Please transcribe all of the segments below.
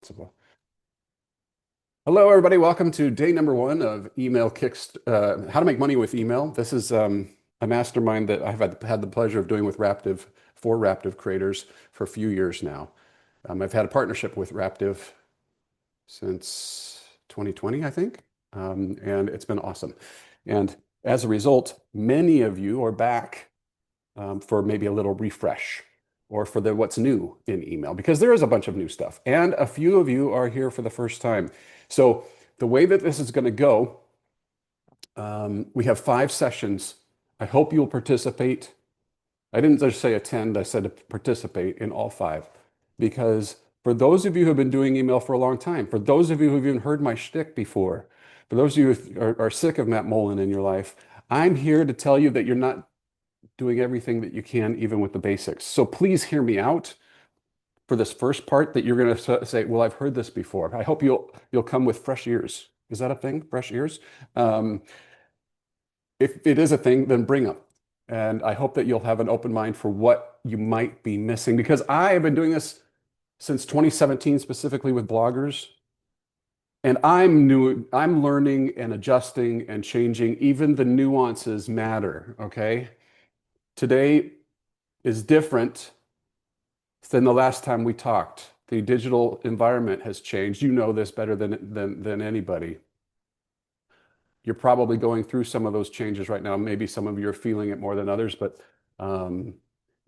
Possible. Hello, everybody. Welcome to day number one of Email Kicks, How to Make Money with Email. This is a mastermind that I've had the pleasure of doing with Raptive for Raptive creators for a few years now. I've had a partnership with Raptive since 2020, I think, and it's been awesome. And as a result, many of you are back for maybe a little refresh or for the what's new in email, because there is a bunch of new stuff. And a few of you are here for the first time. So the way that this is going to go, we have 5 sessions. I hope you'll participate. I didn't just say attend, I said participate in all 5. Because for those of you who have been doing email for a long time, for those of you who've even heard my shtick before, for those of you who are sick of Matt Mullen in your life, I'm here to tell you that you're not doing everything that you can, even with the basics. So please hear me out for this first part that you're going to say, well, I've heard this before. I hope you'll come with fresh ears. Is that a thing? Fresh ears? If it is a thing, then bring them. And I hope that you'll have an open mind for what you might be missing, because I have been doing this since 2017, specifically with bloggers. And I'm learning and adjusting and changing. Even the nuances matter, okay? Today is different than the last time we talked. The digital environment has changed. You know this better than anybody. You're probably going through some of those changes right now. Maybe some of you are feeling it more than others, but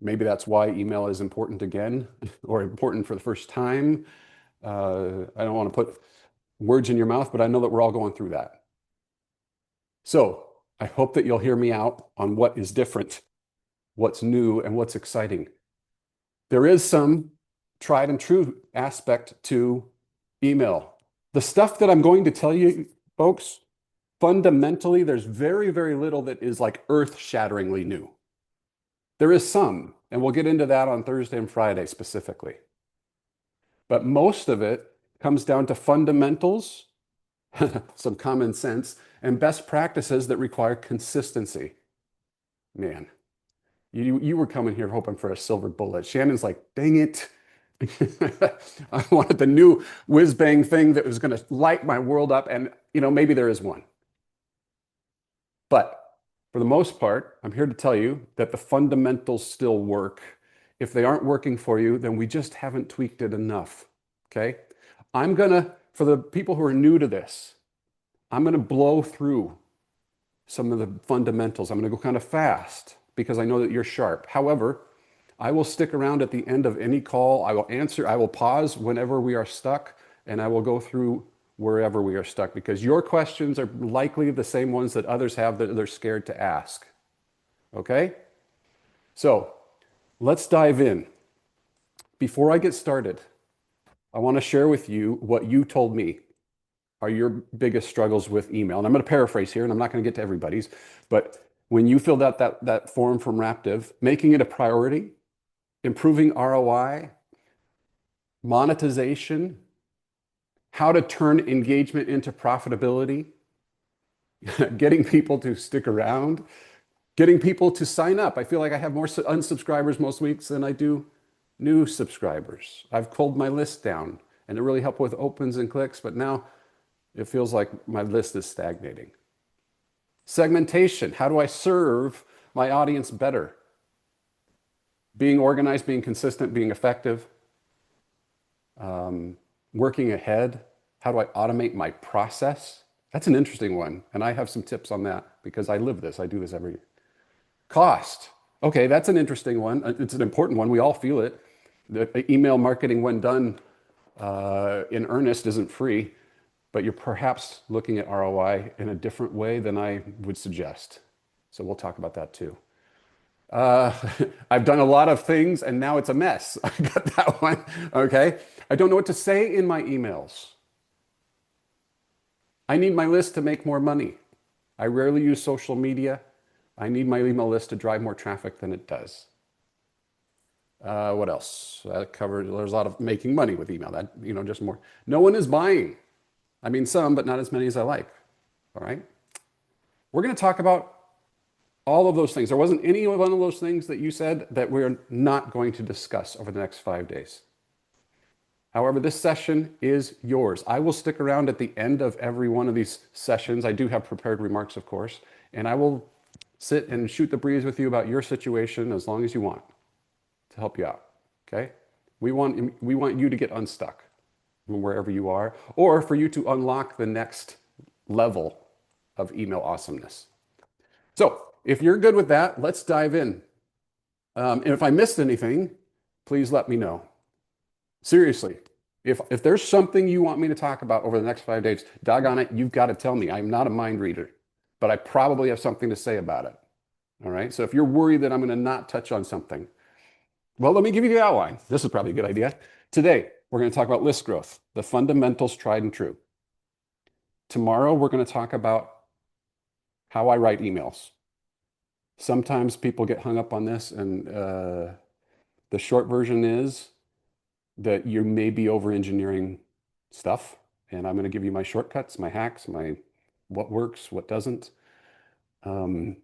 maybe that's why email is important again, or important for the first time. I don't want to put words in your mouth, but I know that we're all going through that. So I hope that you'll hear me out on what is different, what's new, and what's exciting. There is some tried and true aspect to email. The stuff that I'm going to tell you, folks, fundamentally, there's very, very little that is like earth-shatteringly new. There is some, and we'll get into that on Thursday and Friday specifically. But most of it comes down to fundamentals, some common sense, and best practices that require consistency. Man. You were coming here hoping for a silver bullet. Shannon's like, dang it. I wanted the new whiz-bang thing that was going to light my world up. And, maybe there is one. But for the most part, I'm here to tell you that the fundamentals still work. If they aren't working for you, then we just haven't tweaked it enough. Okay? For the people who are new to this, I'm going to blow through some of the fundamentals. I'm going to go kind of fast, because I know that you're sharp. However, I will stick around at the end of any call. I will pause whenever we are stuck, and I will go through wherever we are stuck, because your questions are likely the same ones that others have that they're scared to ask. Okay? So let's dive in. Before I get started, I want to share with you what you told me are your biggest struggles with email. And I'm going to paraphrase here, and I'm not going to get to everybody's, but when you filled out that form from Raptive, making it a priority, improving ROI, monetization, how to turn engagement into profitability, getting people to stick around, getting people to sign up. I feel like I have more unsubscribers most weeks than I do new subscribers. I've culled my list down, and it really helped with opens and clicks, but now it feels like my list is stagnating. Segmentation. How do I serve my audience better? Being organized, being consistent, being effective. Working ahead. How do I automate my process? That's an interesting one. And I have some tips on that because I live this. I do this every year. Cost. Okay, that's an interesting one. It's an important one. We all feel it. The email marketing, when done in earnest, isn't free. But you're perhaps looking at ROI in a different way than I would suggest. So we'll talk about that too. I've done a lot of things and now it's a mess. I got that one. Okay. I don't know what to say in my emails. I need my list to make more money. I rarely use social media. I need my email list to drive more traffic than it does. What else? That covered, there's a lot of making money with email. That, just more. No one is buying. I mean, some, but not as many as I like. All right. We're going to talk about all of those things. There wasn't any one of those things that you said that we're not going to discuss over the next 5 days. However, this session is yours. I will stick around at the end of every one of these sessions. I do have prepared remarks, of course, and I will sit and shoot the breeze with you about your situation as long as you want to help you out. Okay? We want you to get unstuck from wherever you are, or for you to unlock the next level of email awesomeness. So if you're good with that, let's dive in. And if I missed anything, please let me know. Seriously, if there's something you want me to talk about over the next 5 days, doggone it, you've got to tell me. I'm not a mind reader, but I probably have something to say about it. All right. So if you're worried that I'm going to not touch on something, well, let me give you the outline. This is probably a good idea. Today, we're going to talk about list growth, the fundamentals tried and true. Tomorrow, we're going to talk about how I write emails. Sometimes people get hung up on this, and the short version is that you may be over-engineering stuff, and I'm going to give you my shortcuts, my hacks, my what works, what doesn't. We're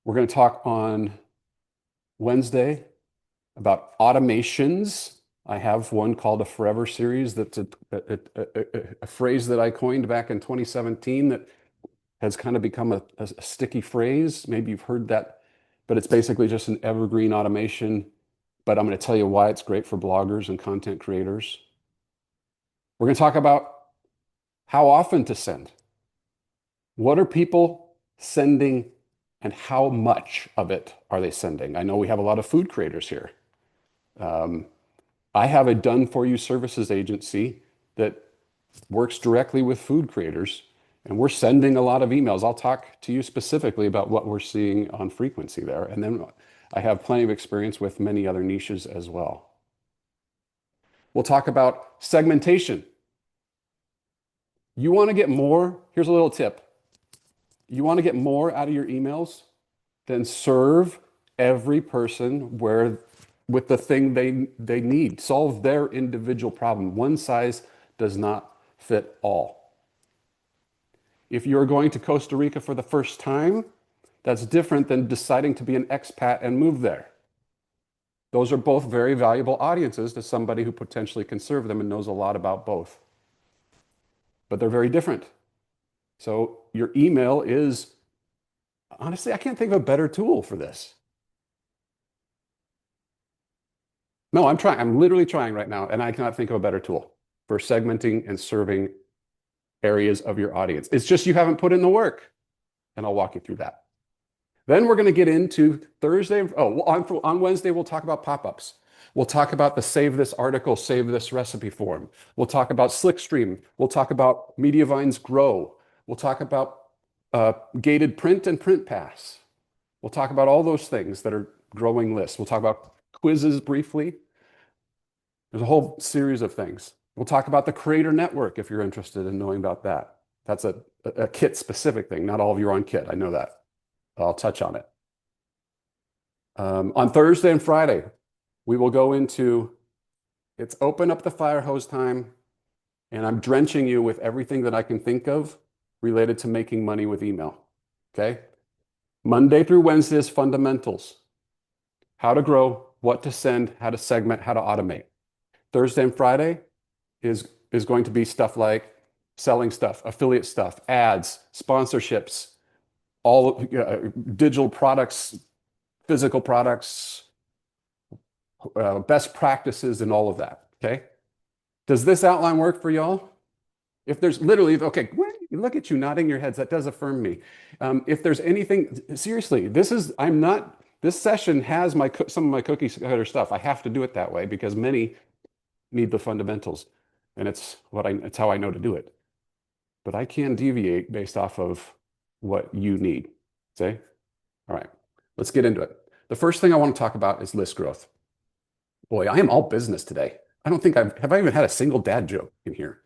going to talk on Wednesday about automations. I have one called a Forever Series. That's a phrase that I coined back in 2017 that has kind of become a sticky phrase. Maybe you've heard that, but it's basically just an evergreen automation. But I'm going to tell you why it's great for bloggers and content creators. We're going to talk about how often to send. What are people sending and how much of it are they sending? I know we have a lot of food creators here. I have a done-for-you services agency that works directly with food creators, and we're sending a lot of emails. I'll talk to you specifically about what we're seeing on frequency there. And then I have plenty of experience with many other niches as well. We'll talk about segmentation. You want to get more? Here's a little tip. You want to get more out of your emails? Then serve every person with the thing they need. Solve their individual problem. One size does not fit all. If you're going to Costa Rica for the first time, that's different than deciding to be an expat and move there. Those are both very valuable audiences to somebody who potentially can serve them and knows a lot about both. But they're very different. So your email is, honestly, I can't think of a better tool for this. No, I'm trying. I'm literally trying right now, and I cannot think of a better tool for segmenting and serving areas of your audience. It's just you haven't put in the work, and I'll walk you through that. Then we're going to get into Thursday. Oh, on Wednesday, we'll talk about pop-ups. We'll talk about the save this article, save this recipe form. We'll talk about Slickstream. We'll talk about Mediavines Grow. We'll talk about gated print and print pass. We'll talk about all those things that are growing lists. We'll talk about quizzes briefly. There's a whole series of things. We'll talk about the Creator Network if you're interested in knowing about that. That's a Kit specific thing. Not all of you are on Kit. I know that. I'll touch on it. On Thursday and Friday, we will go into, it's open up the fire hose time, and I'm drenching you with everything that I can think of related to making money with email. Okay? Monday through Wednesday is fundamentals. How to grow, what to send, how to segment, how to automate. Thursday and Friday is going to be stuff like selling stuff, affiliate stuff, ads, sponsorships, all digital products, physical products, best practices, and all of that. Okay. Does this outline work for y'all? If there's literally, okay, look at you nodding your heads. That does affirm me. If there's anything, seriously, this session has some of my cookie cutter stuff. I have to do it that way because many need the fundamentals, and it's how I know to do it. But I can deviate based off of what you need. See? All right, let's get into it. The first thing I want to talk about is list growth. Boy, I am all business today. I don't think have I even had a single dad joke in here.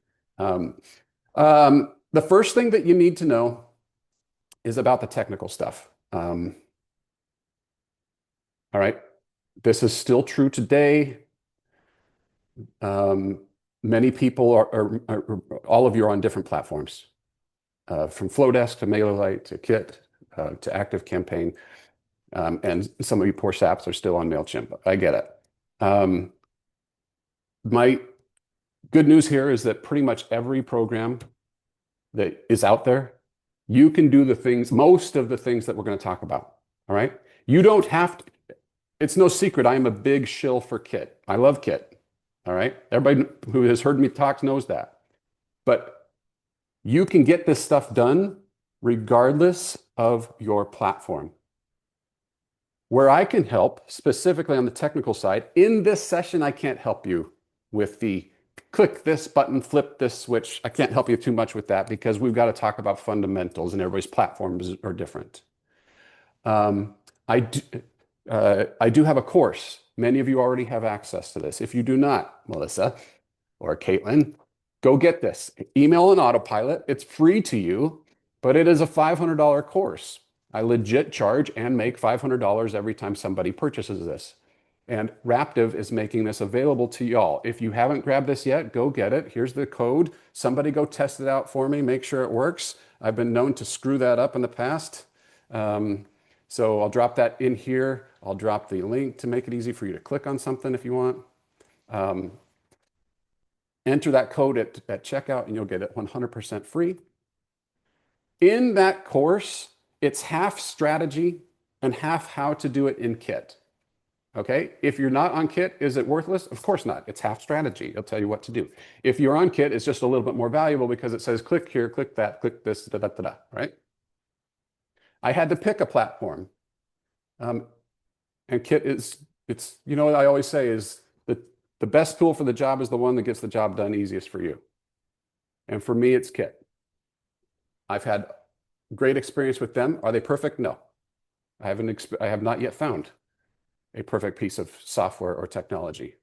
The first thing that you need to know is about the technical stuff. All right, this is still true today. Many people all of you are on different platforms, from Flowdesk to MailerLite to Kit to ActiveCampaign, and some of you poor saps are still on MailChimp. I get it. Good news here is that pretty much every program that is out there, you can do the things, most of the things that we're going to talk about. All right. You don't have to, it's no secret. I am a big shill for Kit. I love Kit. All right. Everybody who has heard me talk knows that. But you can get this stuff done regardless of your platform. Where I can help, specifically on the technical side, in this session, I can't help you with the click this button, flip this switch. I can't help you too much with that because we've got to talk about fundamentals and everybody's platforms are different. Um, I do, I do have a course. Many of you already have access to this. If you do not, Melissa or Caitlin, go get this. Email an autopilot. It's free to you, but it is a $500 course. I legit charge and make $500 every time somebody purchases this. And Raptive is making this available to y'all. If you haven't grabbed this yet, go get it. Here's the code. Somebody go test it out for me, make sure it works. I've been known to screw that up in the past. So I'll drop that in here. I'll drop the link to make it easy for you to click on something if you want. Enter that code at checkout and you'll get it 100% free. In that course, it's half strategy and half how to do it in Kit. Okay, if you're not on Kit, is it worthless? Of course not. It's half strategy. It'll tell you what to do. If you're on Kit, it's just a little bit more valuable because it says click here, click that, click this, da da da da. Right? I had to pick a platform, and Kit it's you know what I always say is that the best tool for the job is the one that gets the job done easiest for you. And for me, it's Kit. I've had great experience with them. Are they perfect? No. I have not yet found a perfect piece of software or technology.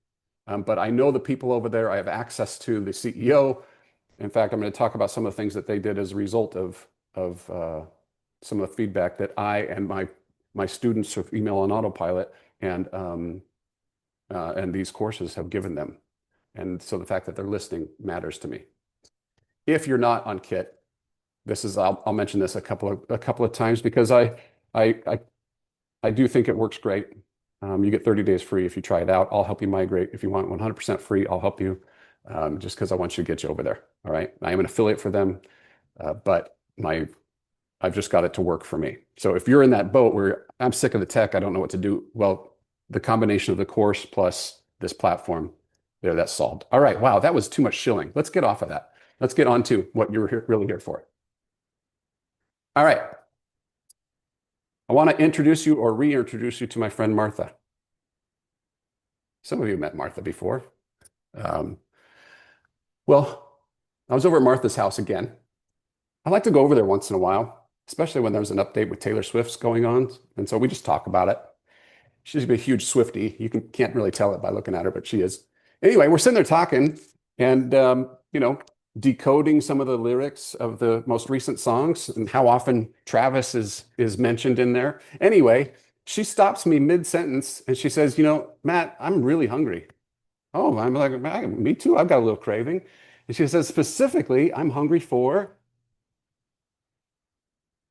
But I know the people over there. I have access to the CEO. In fact, I'm going to talk about some of the things that they did as a result of some of the feedback that I and my students of Email on Autopilot and these courses have given them. And so the fact that they're listening matters to me. If you're not on Kit, I'll mention this a couple of times because I do think it works great. You get 30 days free if you try it out. I'll help you migrate. If you want 100% free, I'll help you just because I want you to get you over there. All right. I am an affiliate for them, but I've just got it to work for me. So if you're in that boat where I'm sick of the tech, I don't know what to do. Well, the combination of the course plus this platform, that's solved. All right. Wow. That was too much shilling. Let's get off of that. Let's get on to what you're really here for. All right. I want to introduce you or reintroduce you to my friend Martha. Some of you met Martha before. Well, I was over at Martha's house again. I like to go over there once in a while, especially when there's an update with Taylor Swift's going on. And so we just talk about it. She's a huge Swiftie. You can't really tell it by looking at her, but she is. Anyway, we're sitting there talking and, decoding some of the lyrics of the most recent songs and how often Travis is mentioned in there. Anyway, she stops me mid-sentence and she says, Matt, I'm really hungry. Oh, I'm like, me too. I've got a little craving. And she says, specifically, I'm hungry for,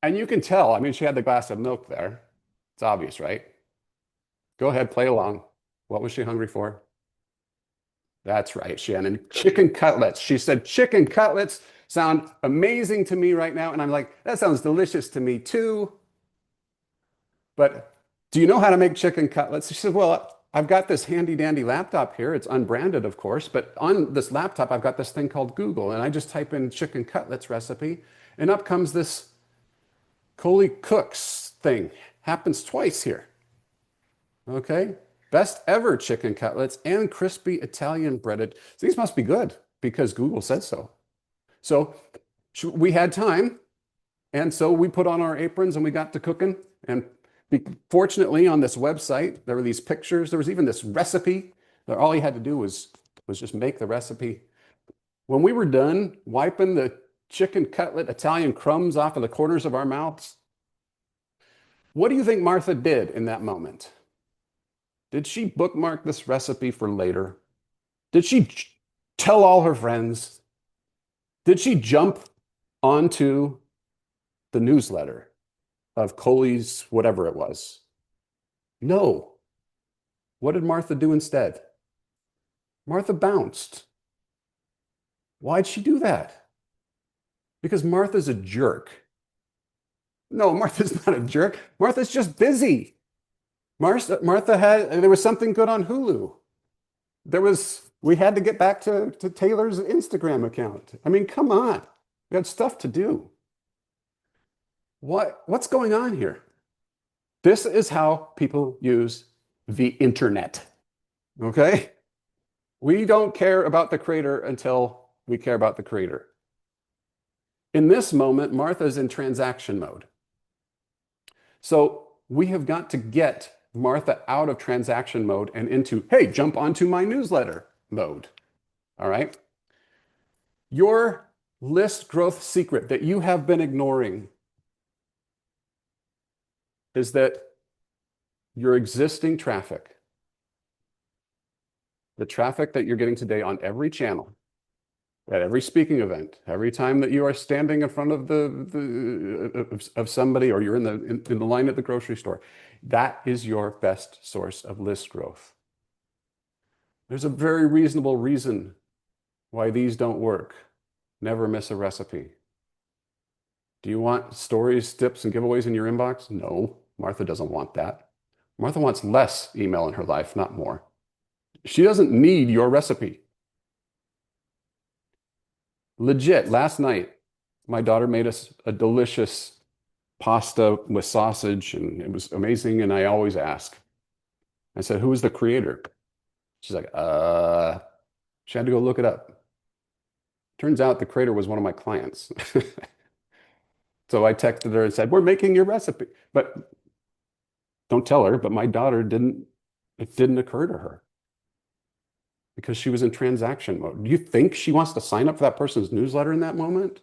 and you can tell, I mean, she had the glass of milk there. It's obvious, right? Go ahead, play along. What was she hungry for? That's right, Shannon. Chicken cutlets. She said, chicken cutlets sound amazing to me right now. And I'm like, that sounds delicious to me too. But do you know how to make chicken cutlets? She said, well, I've got this handy dandy laptop here. It's unbranded, of course, but on this laptop, I've got this thing called Google. And I just type in chicken cutlets recipe, and up comes this Coley Cooks thing. Happens twice here. Okay. Best ever chicken cutlets and crispy Italian breaded. These must be good because Google said so. So we had time. And so we put on our aprons and we got to cooking. And fortunately, on this website, there were these pictures. There was even this recipe that all you had to do was just make the recipe. When we were done wiping the chicken cutlet Italian crumbs off of the corners of our mouths, what do you think Martha did in that moment? Did she bookmark this recipe for later? Did she tell all her friends? Did she jump onto the newsletter of Coley's whatever it was? No. What did Martha do instead? Martha bounced. Why'd she do that? Because Martha's a jerk. No, Martha's not a jerk. Martha's just busy. Martha had, there was something good on Hulu. We had to get back to Taylor's Instagram account. I mean, come on. We had stuff to do. What's going on here? This is how people use the internet. Okay? We don't care about the creator until we care about the creator. In this moment, Martha's in transaction mode. So we have got to get Martha out of transaction mode and into, hey, jump onto my newsletter mode. All right? Your list growth secret that you have been ignoring is that your existing traffic, the traffic that you're getting today on every channel, at every speaking event, every time that you are standing in front of somebody, or you're in the line at the grocery store, that is your best source of list growth. There's a very reasonable reason why these don't work. Never miss a recipe. Do you want stories, tips, and giveaways in your inbox? No, Martha doesn't want that. Martha wants less email in her life, not more. She doesn't need your recipe. Legit, last night, my daughter made us a delicious pasta with sausage, and it was amazing. And I always ask, I said, who is the creator? She's like, she had to go look it up. Turns out the creator was one of my clients. So I texted her and said, we're making your recipe. But don't tell her, but my daughter it didn't occur to her because she was in transaction mode. Do you think she wants to sign up for that person's newsletter in that moment?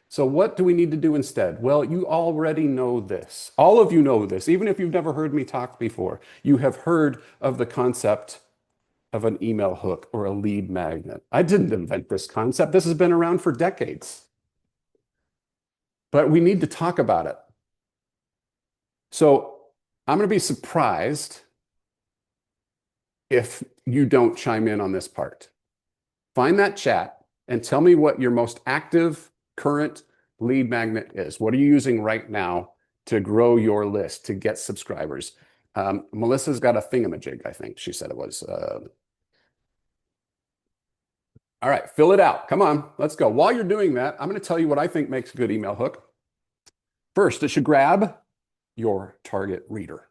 So what do we need to do instead? Well, you already know this. All of you know this. Even if you've never heard me talk before, you have heard of the concept of an email hook or a lead magnet. I didn't invent this concept. This has been around for decades. But we need to talk about it. So I'm going to be surprised if you don't chime in on this part. Find that chat and tell me what your most active current lead magnet is. What are you using right now to grow your list, to get subscribers? Melissa's got a thingamajig, I think she said it was. All right, fill it out. Come on, let's go. While you're doing that, I'm going to tell you what I think makes a good email hook. First, it should grab your target reader.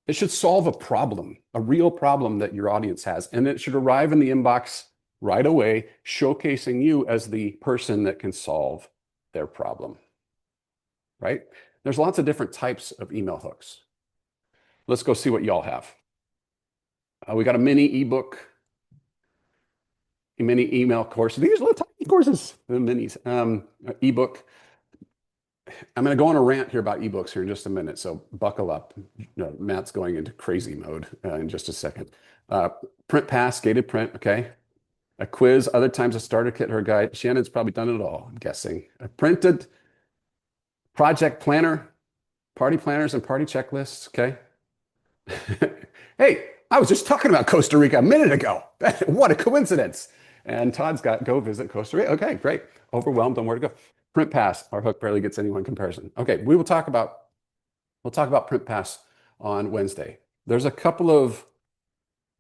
It should solve a problem, a real problem that your audience has, and it should arrive in the inbox right away, showcasing you as the person that can solve their problem, right? There's lots of different types of email hooks. Let's go see what y'all have. We got a mini ebook, a mini email course. These are little tiny courses, the minis, ebook. I'm going to go on a rant here about ebooks here in just a minute, so buckle up. Matt's going into crazy mode in just a second. Print pass, gated print, okay. A quiz, other times a starter kit or a guide. Shannon's probably done it all, I'm guessing. A printed project planner, party planners and party checklists, okay. Hey, I was just talking about Costa Rica a minute ago. What a coincidence. And Todd's got go visit Costa Rica. Okay, great. Overwhelmed on where to go. Print pass, our hook barely gets anyone comparison. Okay, we'll talk about print pass on Wednesday. There's a couple of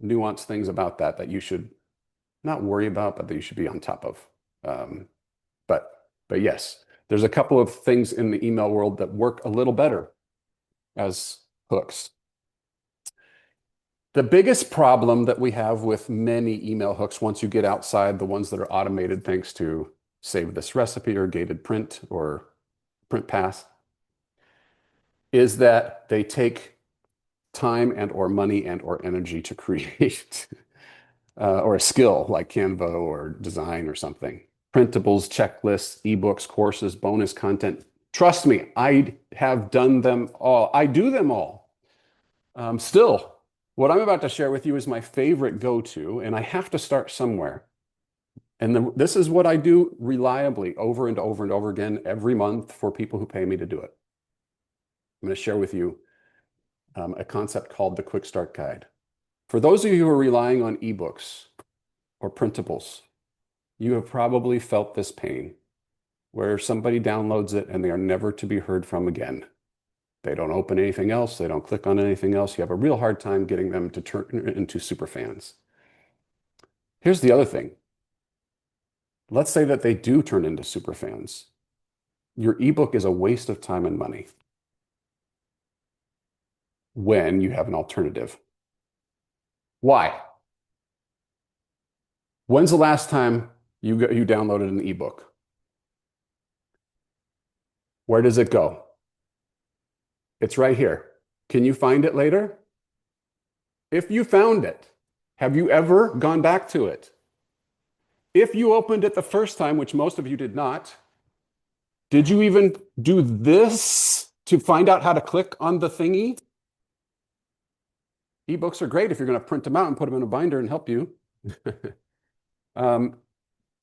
nuanced things about that you should not worry about, but that you should be on top of. But yes, there's a couple of things in the email world that work a little better as hooks. The biggest problem that we have with many email hooks, once you get outside the ones that are automated thanks to Save This Recipe or gated print or print pass, is that they take time and or money and or energy to create or a skill like Canva or design or something. Printables, checklists, ebooks, courses, bonus content. Trust me, I have done them all. I do them all. Still, what I'm about to share with you is my favorite go-to, and I have to start somewhere. And this is what I do reliably over and over and over again every month for people who pay me to do it. I'm going to share with you a concept called the Quick Start Guide. For those of you who are relying on ebooks or printables you have probably felt this pain where somebody downloads it and they are never to be heard from again. They don't open anything else. They don't click on anything else. You have a real hard time getting them to turn into super fans. Here's the other thing. Let's say that they do turn into super fans. Your ebook is a waste of time and money when you have an alternative. Why? When's the last time you downloaded an ebook? Where does it go? It's right here. Can you find it later? If you found it, have you ever gone back to it? If you opened it the first time, which most of you did not, did you even do this to find out how to click on the thingy? Ebooks are great if you're going to print them out and put them in a binder and help you.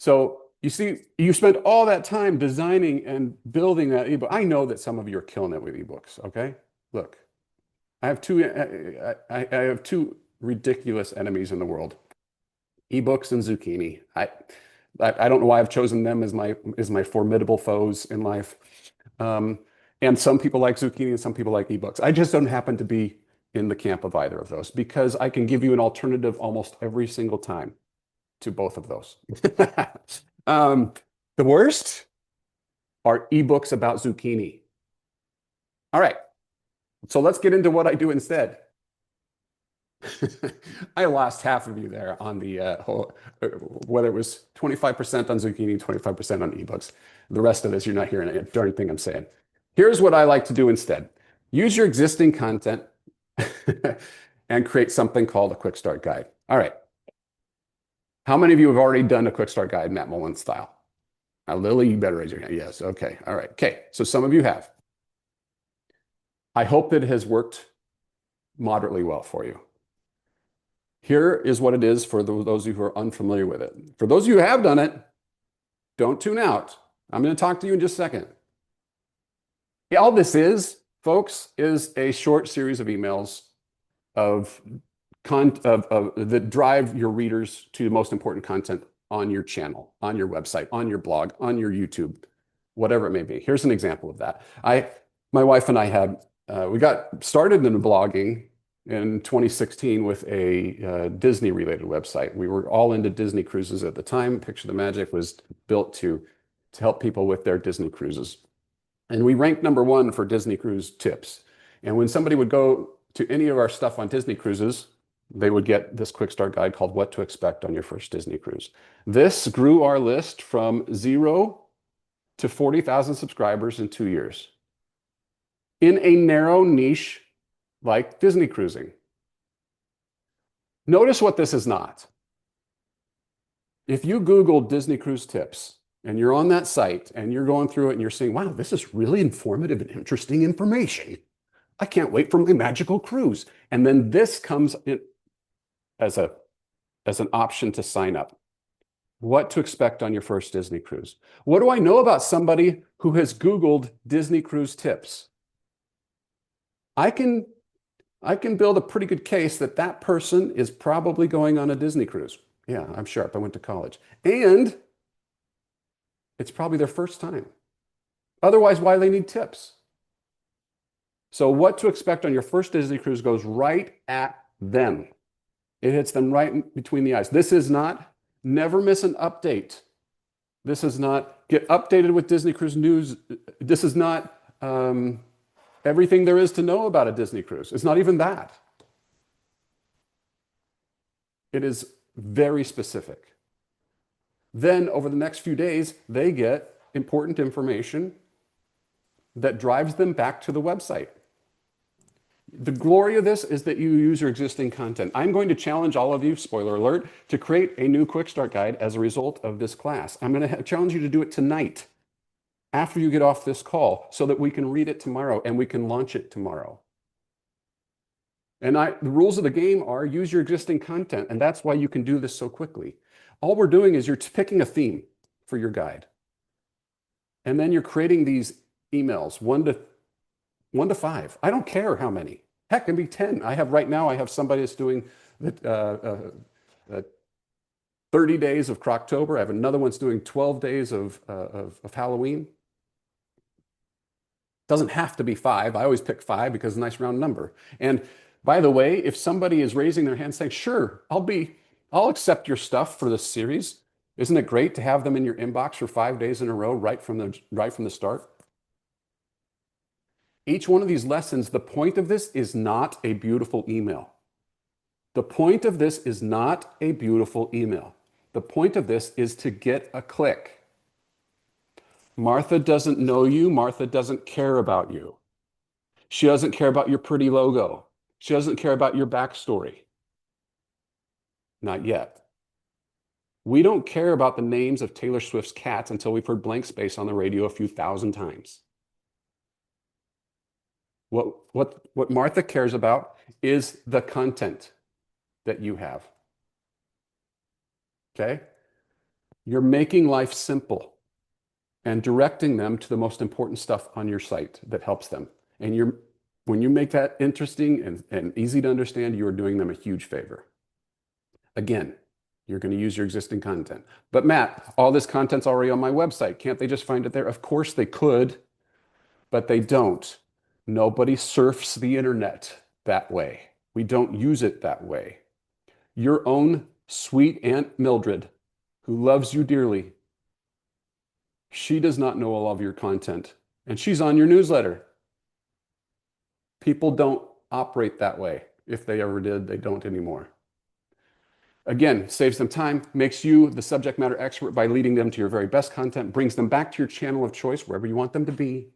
So you see, you spent all that time designing and building that ebook. I know that some of you are killing it with ebooks, okay? Look, I have two ridiculous enemies in the world. Ebooks and zucchini. I don't know why I've chosen them as my formidable foes in life. And some people like zucchini and some people like ebooks. I just don't happen to be in the camp of either of those because I can give you an alternative almost every single time to both of those. The worst are ebooks about zucchini. All right, so let's get into what I do instead. I lost half of you there on the whether it was 25% on zucchini, 25% on ebooks. The rest of this, you're not hearing a darn thing I'm saying. Here's what I like to do instead. Use your existing content and create something called a quick start guide. All right. How many of you have already done a quick start guide, Matt Mullen style? Now, Lily, you better raise your hand. Yes. Okay. All right. Okay. So some of you have. I hope that it has worked moderately well for you. Here is what it is for those of you who are unfamiliar with it. For those of you who have done it, don't tune out. I'm going to talk to you in just a second. All this is, folks, is a short series of emails that drive your readers to the most important content on your channel, on your website, on your blog, on your YouTube, whatever it may be. Here's an example of that. My wife and I we got started in blogging in 2016 with a Disney-related website. We were all into Disney cruises at the time. Picture the Magic was built to help people with their Disney cruises. And we ranked #1 for Disney cruise tips. And when somebody would go to any of our stuff on Disney cruises, they would get this quick start guide called What to Expect on Your First Disney Cruise. This grew our list from 0 to 40,000 subscribers in 2 years in a narrow niche like Disney cruising. Notice what this is not. If you Google Disney cruise tips and you're on that site and you're going through it and you're saying, wow, this is really informative and interesting information. I can't wait for my magical cruise. And then this comes in as an option to sign up. What to expect on your first Disney cruise. What do I know about somebody who has Googled Disney cruise tips? I can build a pretty good case that that person is probably going on a Disney cruise. Yeah, I'm sharp. I went to college. And it's probably their first time. Otherwise, why do they need tips? So what to expect on your first Disney cruise goes right at them. It hits them right between the eyes. This is not, never miss an update. This is not, get updated with Disney Cruise news. This is not everything there is to know about a Disney cruise. It's not even that. It is very specific. Then over the next few days, they get important information that drives them back to the website. The glory of this is that you use your existing content. I'm going to challenge all of you, spoiler alert, to create a new quick start guide as a result of this class. I'm going to challenge you to do it tonight after you get off this call so that we can read it tomorrow and we can launch it tomorrow. And the rules of the game are use your existing content, and that's why you can do this so quickly. All we're doing is you're picking a theme for your guide. And then you're creating these emails, one to 5. I don't care how many. Heck, it can be 10. Right now, I have somebody that's doing 30 days of Croctober. I have another one's doing 12 days of Halloween. Doesn't have to be 5. I always pick 5 because it's a nice round number. And by the way, if somebody is raising their hand saying, sure, I'll accept your stuff for this series. Isn't it great to have them in your inbox for 5 days in a row right from the start? Each one of these lessons, the point of this is not a beautiful email. The point of this is not a beautiful email. The point of this is to get a click. Martha doesn't know you. Martha doesn't care about you. She doesn't care about your pretty logo. She doesn't care about your backstory. Not yet. We don't care about the names of Taylor Swift's cats until we've heard Blank Space on the radio a few thousand times. What Martha cares about is the content that you have. Okay? You're making life simple and directing them to the most important stuff on your site that helps them. And when you make that interesting and easy to understand, you are doing them a huge favor. Again, you're going to use your existing content. But Matt, all this content's already on my website. Can't they just find it there? Of course they could, but they don't. Nobody surfs the internet that way. We don't use it that way. Your own sweet Aunt Mildred, who loves you dearly, she does not know all of your content, and she's on your newsletter. People don't operate that way. If they ever did, they don't anymore. Again, saves them time, makes you the subject matter expert by leading them to your very best content, brings them back to your channel of choice, wherever you want them to be,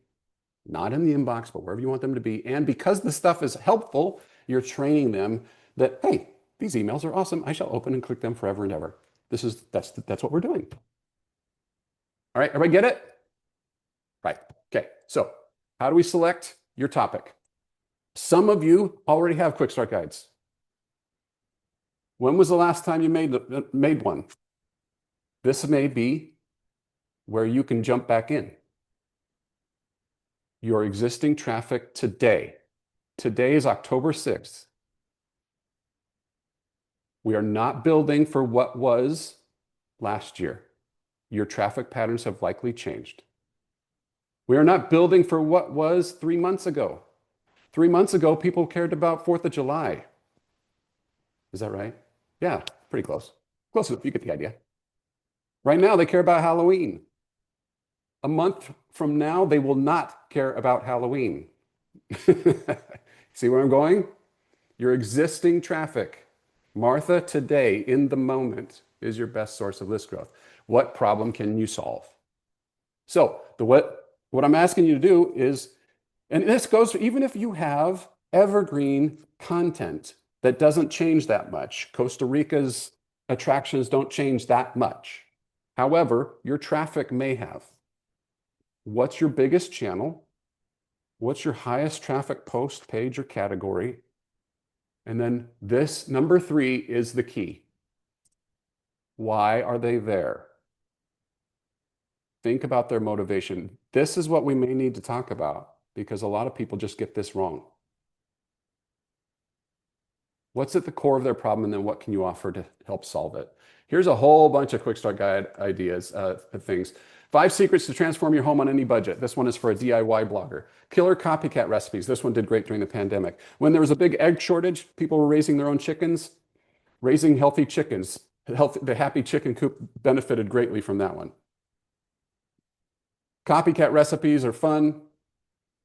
not in the inbox, but wherever you want them to be. And because the stuff is helpful, you're training them that, hey, these emails are awesome. I shall open and click them forever and ever. That's what we're doing. All right, everybody get it? Right. Okay. So how do we select your topic? Some of you already have quick start guides. When was the last time you made one? This may be where you can jump back in. Your existing traffic today. Today is October 6th. We are not building for what was last year. Your traffic patterns have likely changed. We are not building for what was 3 months ago. 3 months ago, people cared about 4th of July. Is that right? Yeah, pretty close. Close enough, you get the idea. Right now, they care about Halloween. A month from now, they will not care about Halloween. See where I'm going? Your existing traffic, Martha today, in the moment, is your best source of list growth. What problem can you solve? So what I'm asking you to do is, and this goes even if you have evergreen content that doesn't change that much. Costa Rica's attractions don't change that much. However, your traffic may have. What's your biggest channel? What's your highest traffic post, page, or category? And then this number 3 is the key. Why are they there? Think about their motivation. This is what we may need to talk about because a lot of people just get this wrong. What's at the core of their problem, and then what can you offer to help solve it? Here's a whole bunch of quick start guide ideas, things. 5 secrets to transform your home on any budget. This one is for a DIY blogger. Killer copycat recipes. This one did great during the pandemic. When there was a big egg shortage, people were raising their own chickens. Raising healthy chickens. The Happy Chicken Coop benefited greatly from that one. Copycat recipes are fun.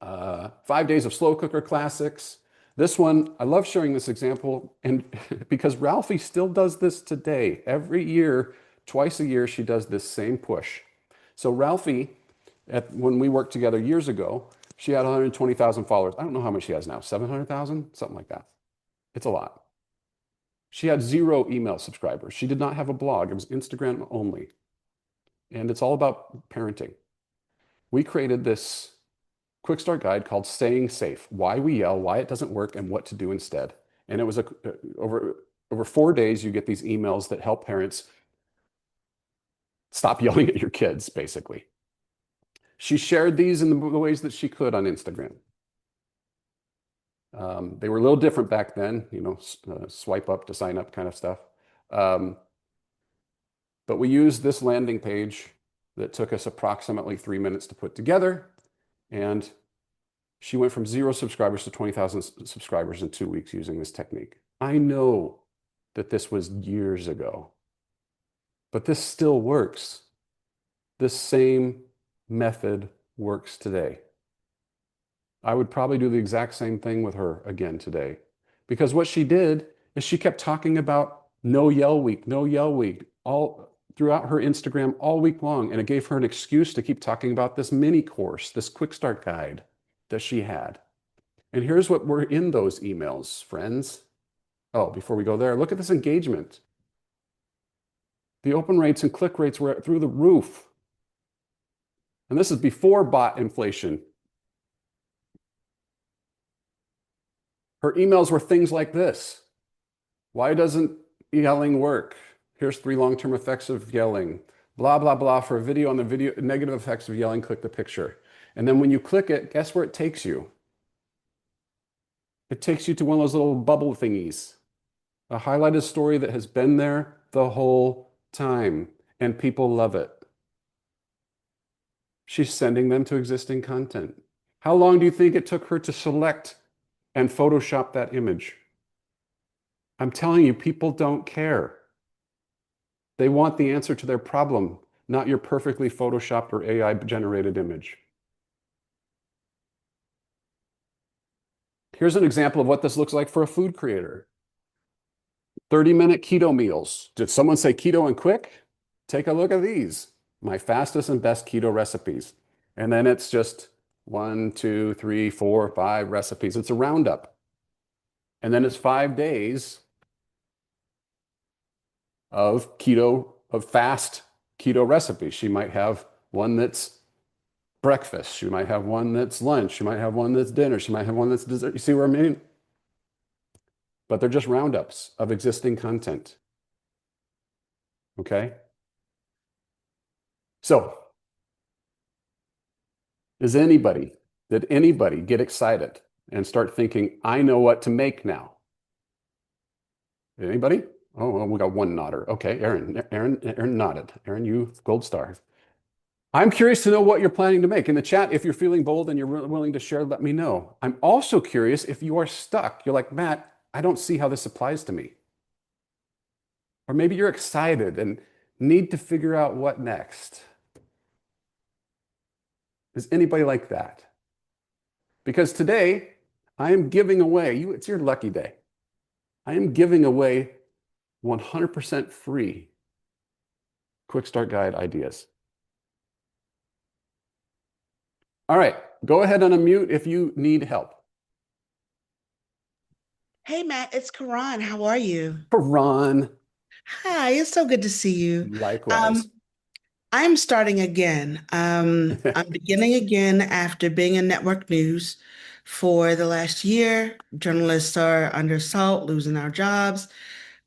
5 days of slow cooker classics. This one, I love showing this example, and because Ralphie still does this today. Every year, twice a year, she does this same push. So Ralphie, when we worked together years ago, she had 120,000 followers. I don't know how much she has now, 700,000, something like that. It's a lot. She had 0 email subscribers. She did not have a blog. It was Instagram only. And it's all about parenting. We created this quick start guide called Staying Safe, why we yell, why it doesn't work, and what to do instead. And it was over 4 days, you get these emails that help parents stop yelling at your kids, basically. She shared these in the ways that she could on Instagram. They were a little different back then, swipe up to sign up kind of stuff. But we used this landing page that took us approximately 3 minutes to put together. And she went from 0 subscribers to 20,000 subscribers in 2 weeks using this technique. I know that this was years ago, but this still works. This same method works today. I would probably do the exact same thing with her again today, because what she did is she kept talking about no yell week, no yell week, all throughout her Instagram all week long. And it gave her an excuse to keep talking about this mini course, this quick start guide that she had. And here's what were in those emails, friends. Oh, before we go there, look at this engagement. The open rates and click rates were through the roof. And this is before bot inflation. Her emails were things like this. Why doesn't yelling work? Here's 3 long-term effects of yelling. Blah, blah, blah. For a video on the video negative effects of yelling, click the picture. And then when you click it, guess where it takes you? It takes you to one of those little bubble thingies. A highlighted story that has been there the whole time, and people love it. She's sending them to existing content. How long do you think it took her to select and Photoshop that image? I'm telling you, people don't care. They want the answer to their problem, not your perfectly Photoshopped or AI-generated image. Here's an example of what this looks like for a food creator. 30-minute keto meals. Did someone say keto and quick? Take a look at these. My fastest and best keto recipes. And then it's just 1, 2, 3, 4, 5 recipes. It's a roundup. And then it's 5 days of fast keto recipes. She might have one that's breakfast. She might have one that's lunch. She might have one that's dinner. She might have one that's dessert. You see what I mean? But they're just roundups of existing content. Okay? So, did anybody get excited and start thinking, I know what to make now? Anybody? Oh, well, we got one nodder. Okay, Aaron nodded. Aaron, you gold star. I'm curious to know what you're planning to make. In the chat, if you're feeling bold and you're willing to share, let me know. I'm also curious if you are stuck. You're like, Matt, I don't see how this applies to me. Or maybe you're excited and need to figure out what next. Is anybody like that? Because today, I am giving away, it's your lucky day. I am giving away 100% free quick start guide ideas. All right, go ahead and unmute if you need help. Hey Matt, it's Karan. How are you? Ron, Hi, it's so good to see you. likewise. Um, I'm starting again. I'm beginning again after being in network news for the last year. Journalists are under assault, losing our jobs.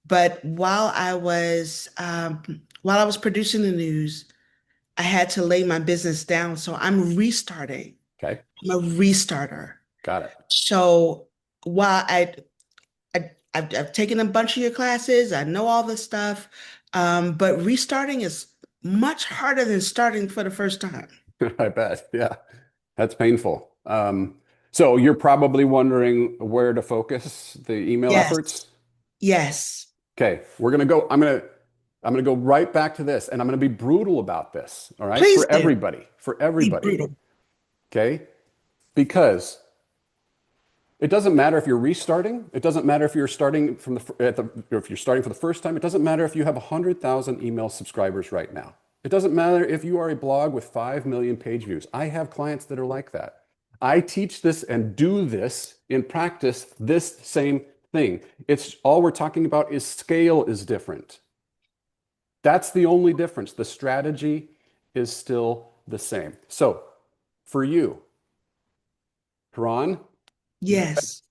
But while I was producing the news, I had to lay my business down. So I'm restarting. Okay, I'm a restarter. got it. So while I've taken a bunch of your classes. I know all this stuff. But restarting is much harder than starting for the first time. I bet. Yeah, that's painful. So you're probably wondering where to focus the email Yes. efforts. Yes. Okay, I'm gonna go right back to this, and I'm gonna be brutal about this. All right, Please for do. everybody, for Be everybody. brutal. Okay, because it doesn't matter if you're restarting. It doesn't matter if you're starting from or if you're starting for the first time. It doesn't matter if you have 100,000 email subscribers right now. It doesn't matter if you are a blog with 5 million page views. I have clients that are like that. I teach this and do this in practice, this same thing. It's all we're talking about is scale is different. That's the only difference. The strategy is still the same. So for you, Karan, Yes.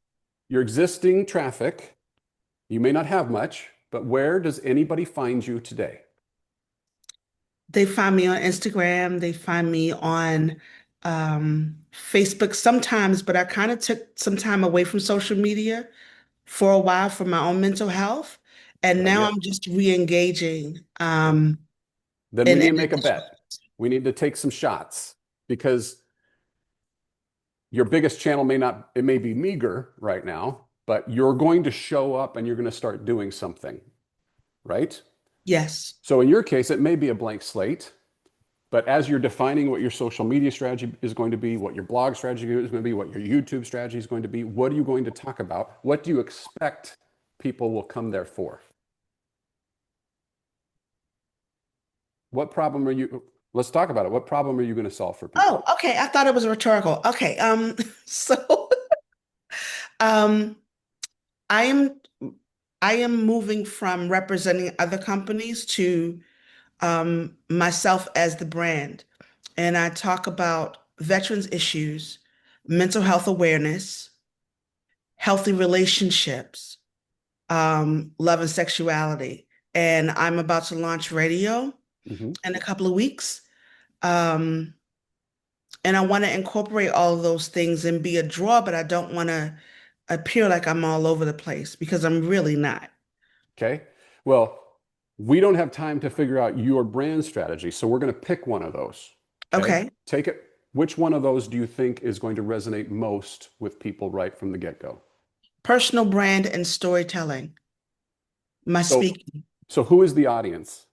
your existing traffic, you may not have much, but where does anybody find you today? They find me on Instagram. They find me on Facebook sometimes, but I kind of took some time away from social media for a while for my own mental health. And Good now idea. I'm just re-engaging. Then we And need to and make a bet. We need to take some shots because your biggest channel it may be meager right now, but you're going to show up and you're going to start doing something, right? yes. So in your case, it may be a blank slate, but as you're defining what your social media strategy is going to be, what your blog strategy is going to be, what your YouTube strategy is going to be, what are you going to talk about? What do you expect people will come there for? What problem are you, let's talk about it. What problem are you going to solve for people? Oh, okay. I thought it was rhetorical. Okay. So um I am I am moving from representing other companies to myself as the brand. And I talk about veterans issues, mental health awareness, healthy relationships, love and sexuality. And I'm about to launch radio Mhm. in a couple of weeks. Um, and I want to incorporate all of those things and be a draw, but I don't want to appear like I'm all over the place because I'm really not. Okay. Well, we don't have time to figure out your brand strategy, so we're going to pick one of those. Okay. Okay. Take it. Which one of those do you think is going to resonate most with people right from the get-go? Personal brand and storytelling, my So, speaking. so who is the audience?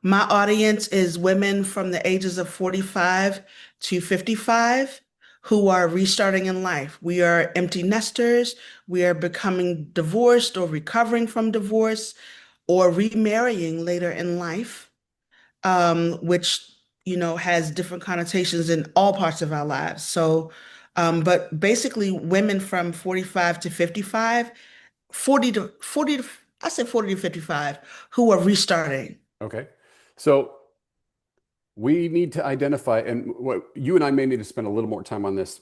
My audience is women from the ages of 45 to 55 who are restarting in life. We are empty nesters. We are becoming divorced or recovering from divorce or remarrying later in life, which, has different connotations in all parts of our lives. So, but basically, women from 45 to 55, 40 to, I said 40 to 55, who are restarting. Okay. So we need to identify, and what you and I may need to spend a little more time on this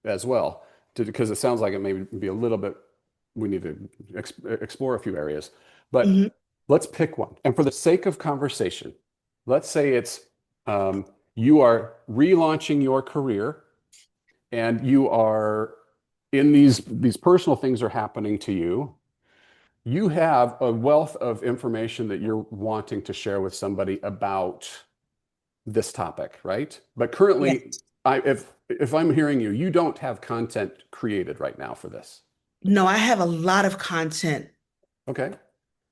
as well, because it sounds like it may be a little bit, we need to explore a few areas. But Mhm. let's pick one. And for the sake of conversation, let's say it's um, you are relaunching your career and you are in these personal things are happening to you. You have a wealth of information that you're wanting to share with somebody about this topic, right? But currently, Yes. if I'm hearing you, you don't have content created right now for this. No, I have a lot of content. Okay.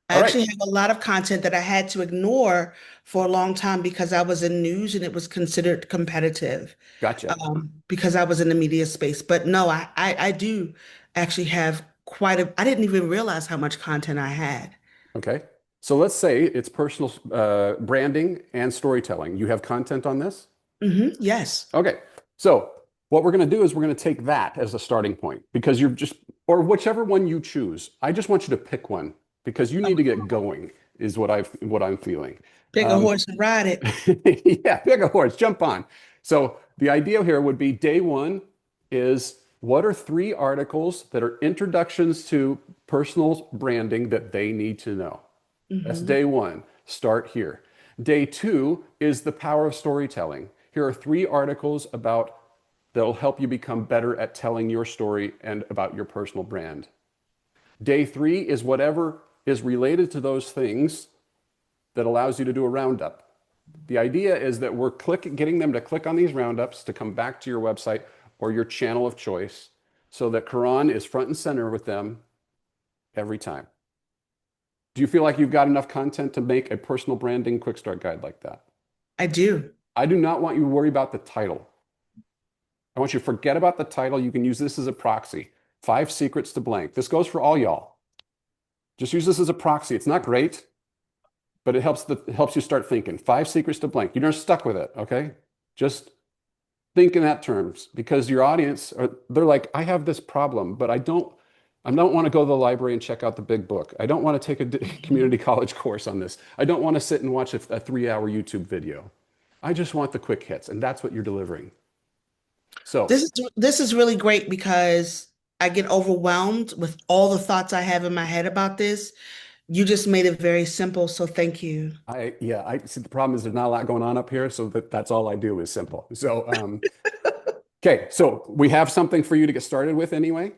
I All right. actually have a lot of content that I had to ignore for a long time because I was in news and it was considered competitive, Gotcha. because I was in the media space. But no, I do actually have I didn't even realize how much content I had. Okay. So let's say it's personal branding and storytelling. You have content on this? Yes. Okay. So what we're going to do is we're going to take that as a starting point because you're just, or whichever one you choose. I just want you to pick one because you need to get going is what I'm feeling. Pick a Um, horse and ride it. yeah, pick a horse, jump on. So the idea here would be day one is what are three articles that are introductions to personal branding that they need to know? That's hmm day one. Start here. Day two is the power of storytelling. Here are three articles about that'll help you become better at telling your story and about your personal brand. Day three is whatever is related to those things that allows you to do a roundup. The idea is that we're getting them to click on these roundups to come back to your website or your channel of choice so that Quran is front and center with them every time. Do you feel like you've got enough content to make a personal branding quick start guide like that? I do. I do not want you to worry about the title. I want you to forget about the title. You can use this as a proxy. 5 secrets to blank. This goes for all y'all. Just use this as a proxy. It's not great, but it helps you start thinking. 5 secrets to blank. You're not stuck with it, okay? Just think in that terms because your audience they're like, I have this problem, but I don't want to go to the library and check out the big book. I don't want to take a community college course on this. I don't want to sit and watch a 3-hour YouTube video. I just want the quick hits, and that's what you're delivering. So, This is really great because I get overwhelmed with all the thoughts I have in my head about this. You just made it very simple, so thank you. I see the problem is there's not a lot going on up here, so that's all I do is simple. So, okay, so we have something for you to get started with anyway.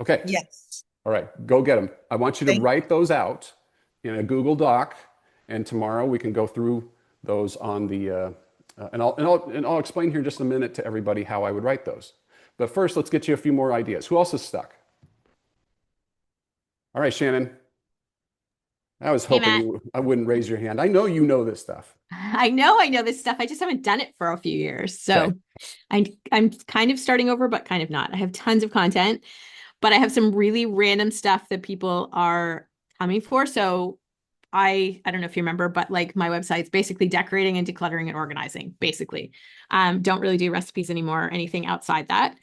Okay, Yes. all right, go get them. I want you to Thank write those out in a Google Doc and tomorrow we can go through those on the and I'll explain here in just a minute to everybody how I would write those. But first, let's get you a few more ideas. Who else is stuck? All right, Shannon. I was Hey hoping Matt, I wouldn't raise your hand. I know you know this stuff. I know this stuff. I just haven't done it for a few years. Okay. So I'm kind of starting over, but kind of not. I have tons of content, but I have some really random stuff that people are coming for. So I don't know if you remember, but like my website's basically decorating and decluttering and organizing, basically. Don't really do recipes anymore, anything outside that.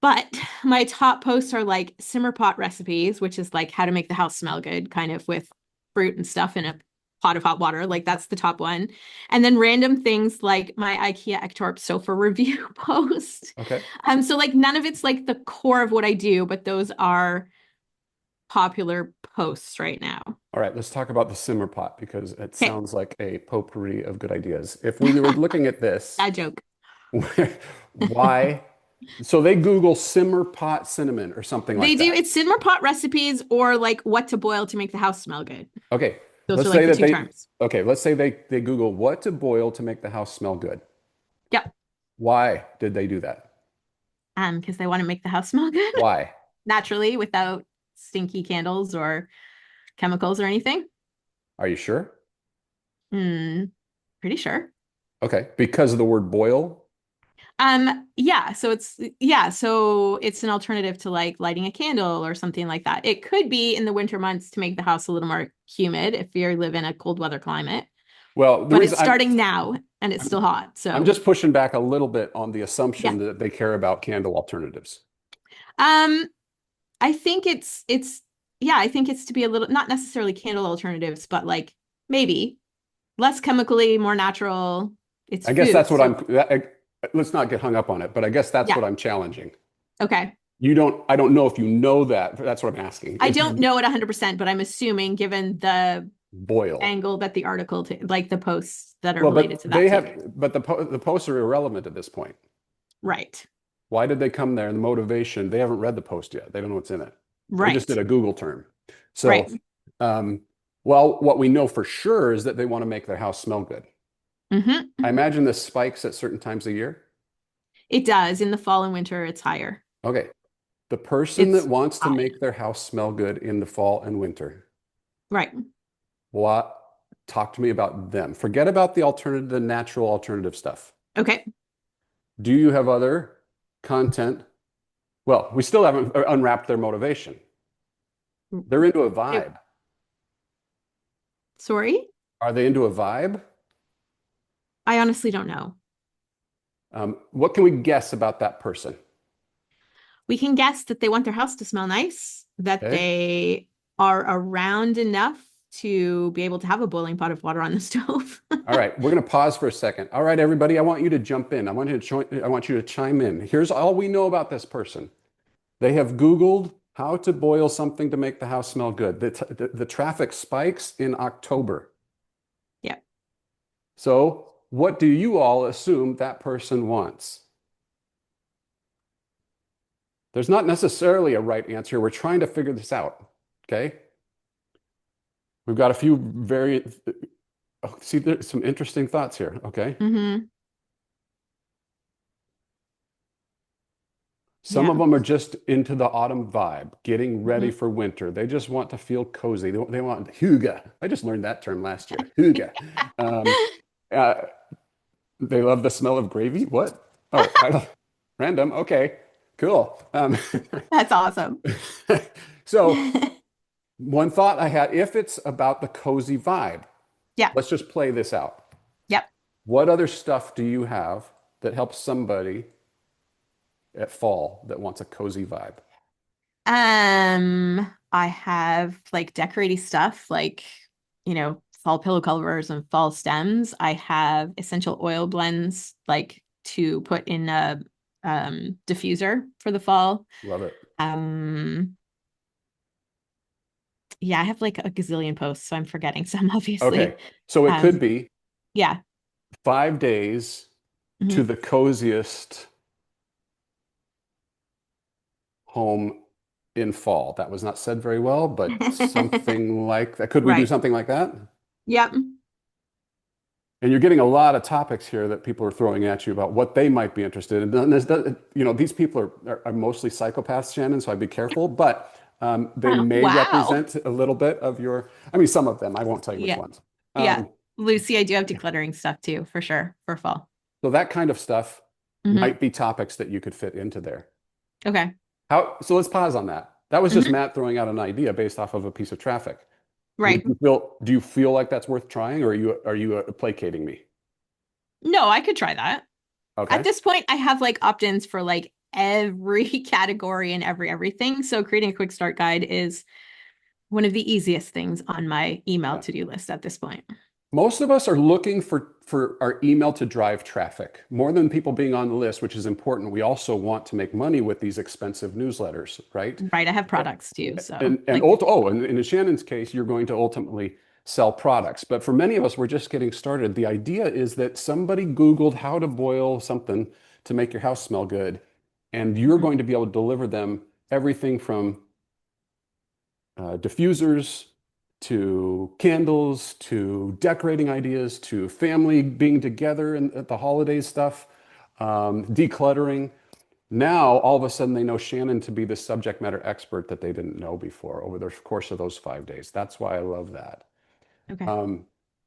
But my top posts are like simmer pot recipes, which is like how to make the house smell good, kind of with fruit and stuff in a pot of hot water. Like that's the top one. And then random things like my IKEA Ektorp sofa review post. Okay. So like none of it's like the core of what I do, but those are popular posts right now. All right, let's talk about the simmer pot because it Okay. sounds like a potpourri of good ideas. If we were looking at this, Bad joke. why? So they Google simmer pot cinnamon or something They like do that. it's simmer pot recipes or like what to boil to make the house smell good. Okay, Those are let's like say the that two they terms. okay, let's say they Google what to boil to make the house smell good. Yep. Why did they do that? Because they want to make the house smell good Why? naturally without stinky candles or chemicals or anything. Are you sure? Hmm, pretty sure. Okay, because of the word boil. So it's an alternative to like lighting a candle or something like that. It could be in the winter months to make the house a little more humid if you live in a cold weather climate, Well, the but reason it's starting now and it's still hot. I'm So just pushing back a little bit on the yeah. assumption that they care about candle alternatives. Um, I think it's yeah, I think it's to be a little not necessarily candle alternatives, but like maybe less chemically, more natural. It's I guess food. that's what So let's not get hung up on it, but I guess that's yeah. what I'm challenging. Okay. I don't know if you know that, but that's what I'm asking. I If don't you know it 100%, but I'm assuming given the boil. angle that the article like the posts that are Well, related to that take. but the posts are irrelevant at this point. Right. Why did they come there? And the motivation, they haven't read the post yet. They don't know what's in it. They just did Right. a Google term. So, Right. um, well, what we know for sure is that they want to make their house smell good. I Hmm. imagine this spikes at certain times of year. It does. In the fall and winter, it's higher. Okay. The person that It's wants to high. make their house smell good in the fall and winter, Right. what talk to me about them. Forget about the natural alternative stuff. Okay. Do you have other content? Well, we still haven't unwrapped their motivation. They're into a It- vibe. Sorry? Are they into a vibe? I honestly don't know. What can we guess about that person? We can guess that they want their house to smell nice, that Okay. they are around enough to be able to have a boiling pot of water on the stove. All right, we're going to pause for a second. All right, everybody, I want you to jump in. I want you to chime in. Here's all we know about this person. They have Googled how to boil something to make the house smell good. The traffic spikes in October. Yeah. So, what do you all assume that person wants? There's not necessarily a right answer. We're trying to figure this out. Okay. We've got a few very, oh, see, there's some interesting thoughts here. Okay. Hmm. Some Yeah. of them are just into the autumn vibe, getting ready Mhm. for winter. They just want to feel cozy. They want hygge. I just learned that term last year. Hygge. Um, uh, they love the smell of gravy. What? Oh, random. Okay, cool. That's awesome. So one thought I had, if it's about the cozy vibe, Yeah. let's just play this out. Yep. What other stuff do you have that helps somebody at fall that wants a cozy vibe? I have like decorating stuff, like, fall pillow covers and fall stems. I have essential oil blends, like to put in a diffuser for the fall. Love it. Um, yeah, I have like a gazillion posts, so I'm forgetting some, Okay, obviously. so it could Um, be yeah. 5 days to Mhm. the coziest home in fall. That was not said very well, but something like that. Could we do Right. something like that? Yep. And you're getting a lot of topics here that people are throwing at you about what they might be interested in. And these people are mostly psychopaths, Shannon, so I'd be careful, but they may Wow. represent a little bit of some of them. I won't tell you which Yeah. ones. Yeah. Lucy, I do have decluttering stuff too, for sure, for fall. So that kind of stuff Hmm. might be topics that you could fit into there. Okay. So let's pause on that. That was just Hmm. Matt throwing out an idea based off of a piece of traffic. Right. Do you feel like that's worth trying, or are you placating me? No, I could try that. At Okay. this point, I have like opt-ins for like every category and everything. So creating a quick start guide is one of the easiest things on my email Yeah. to-do list at this point. Most of us are looking for our email to drive traffic more than people being on the list, which is important. We also want to make money with these expensive newsletters, right? Right. I have products too. So And like, in Shannon's case, you're going to ultimately sell products. But for many of us, we're just getting started. The idea is that somebody Googled how to boil something to make your house smell good, and you're going to be able to deliver them everything from diffusers to candles to decorating ideas to family being together and at the holidays stuff, decluttering. Now, all of a sudden, they know Shannon to be the subject matter expert that they didn't know before over the course of those 5 days. That's why I love that. okay.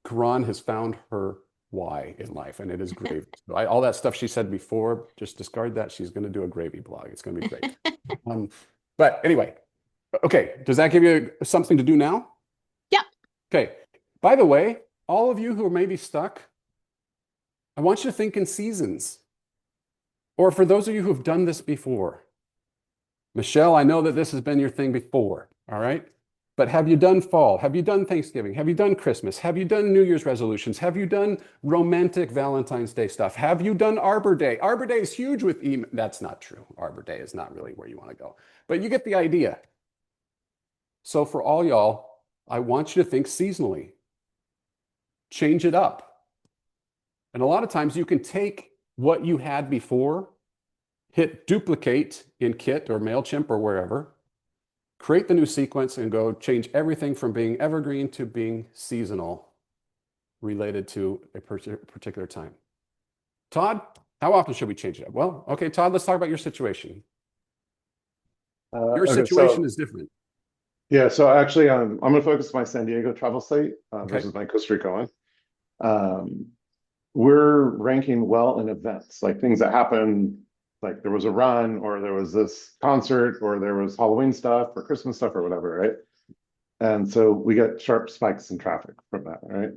Karan has found her why in life, and it is gravy. So all that stuff she said before, just discard that. She's going to do a gravy blog. It's going to be great. But anyway, okay. Does that give you something to do now? Yep. Okay. By the way, all of you who are maybe stuck, I want you to think in seasons. Or for those of you who've done this before, Michelle, I know that this has been your thing before, all right? But have you done fall? Have you done Thanksgiving? Have you done Christmas? Have you done New Year's resolutions? Have you done romantic Valentine's Day stuff? Have you done Arbor Day? Arbor Day is huge with email. That's not true. Arbor Day is not really where you want to go. But you get the idea. So for all y'all, I want you to think seasonally. Change it up. And a lot of times you can take what you had before, hit duplicate in Kit or MailChimp or wherever, create the new sequence and go change everything from being evergreen to being seasonal related to a particular time. Todd, how often should we change it up? Well, okay, Todd, let's talk about your situation. Your Okay, situation so is different. yeah, so actually, I'm going to focus my San Diego travel site Okay. versus my Costa Rica one. We're ranking well in events, like things that happen, like there was a run, or there was this concert, or there was Halloween stuff, or Christmas stuff, or whatever, right? And so we get sharp spikes in traffic from that, right?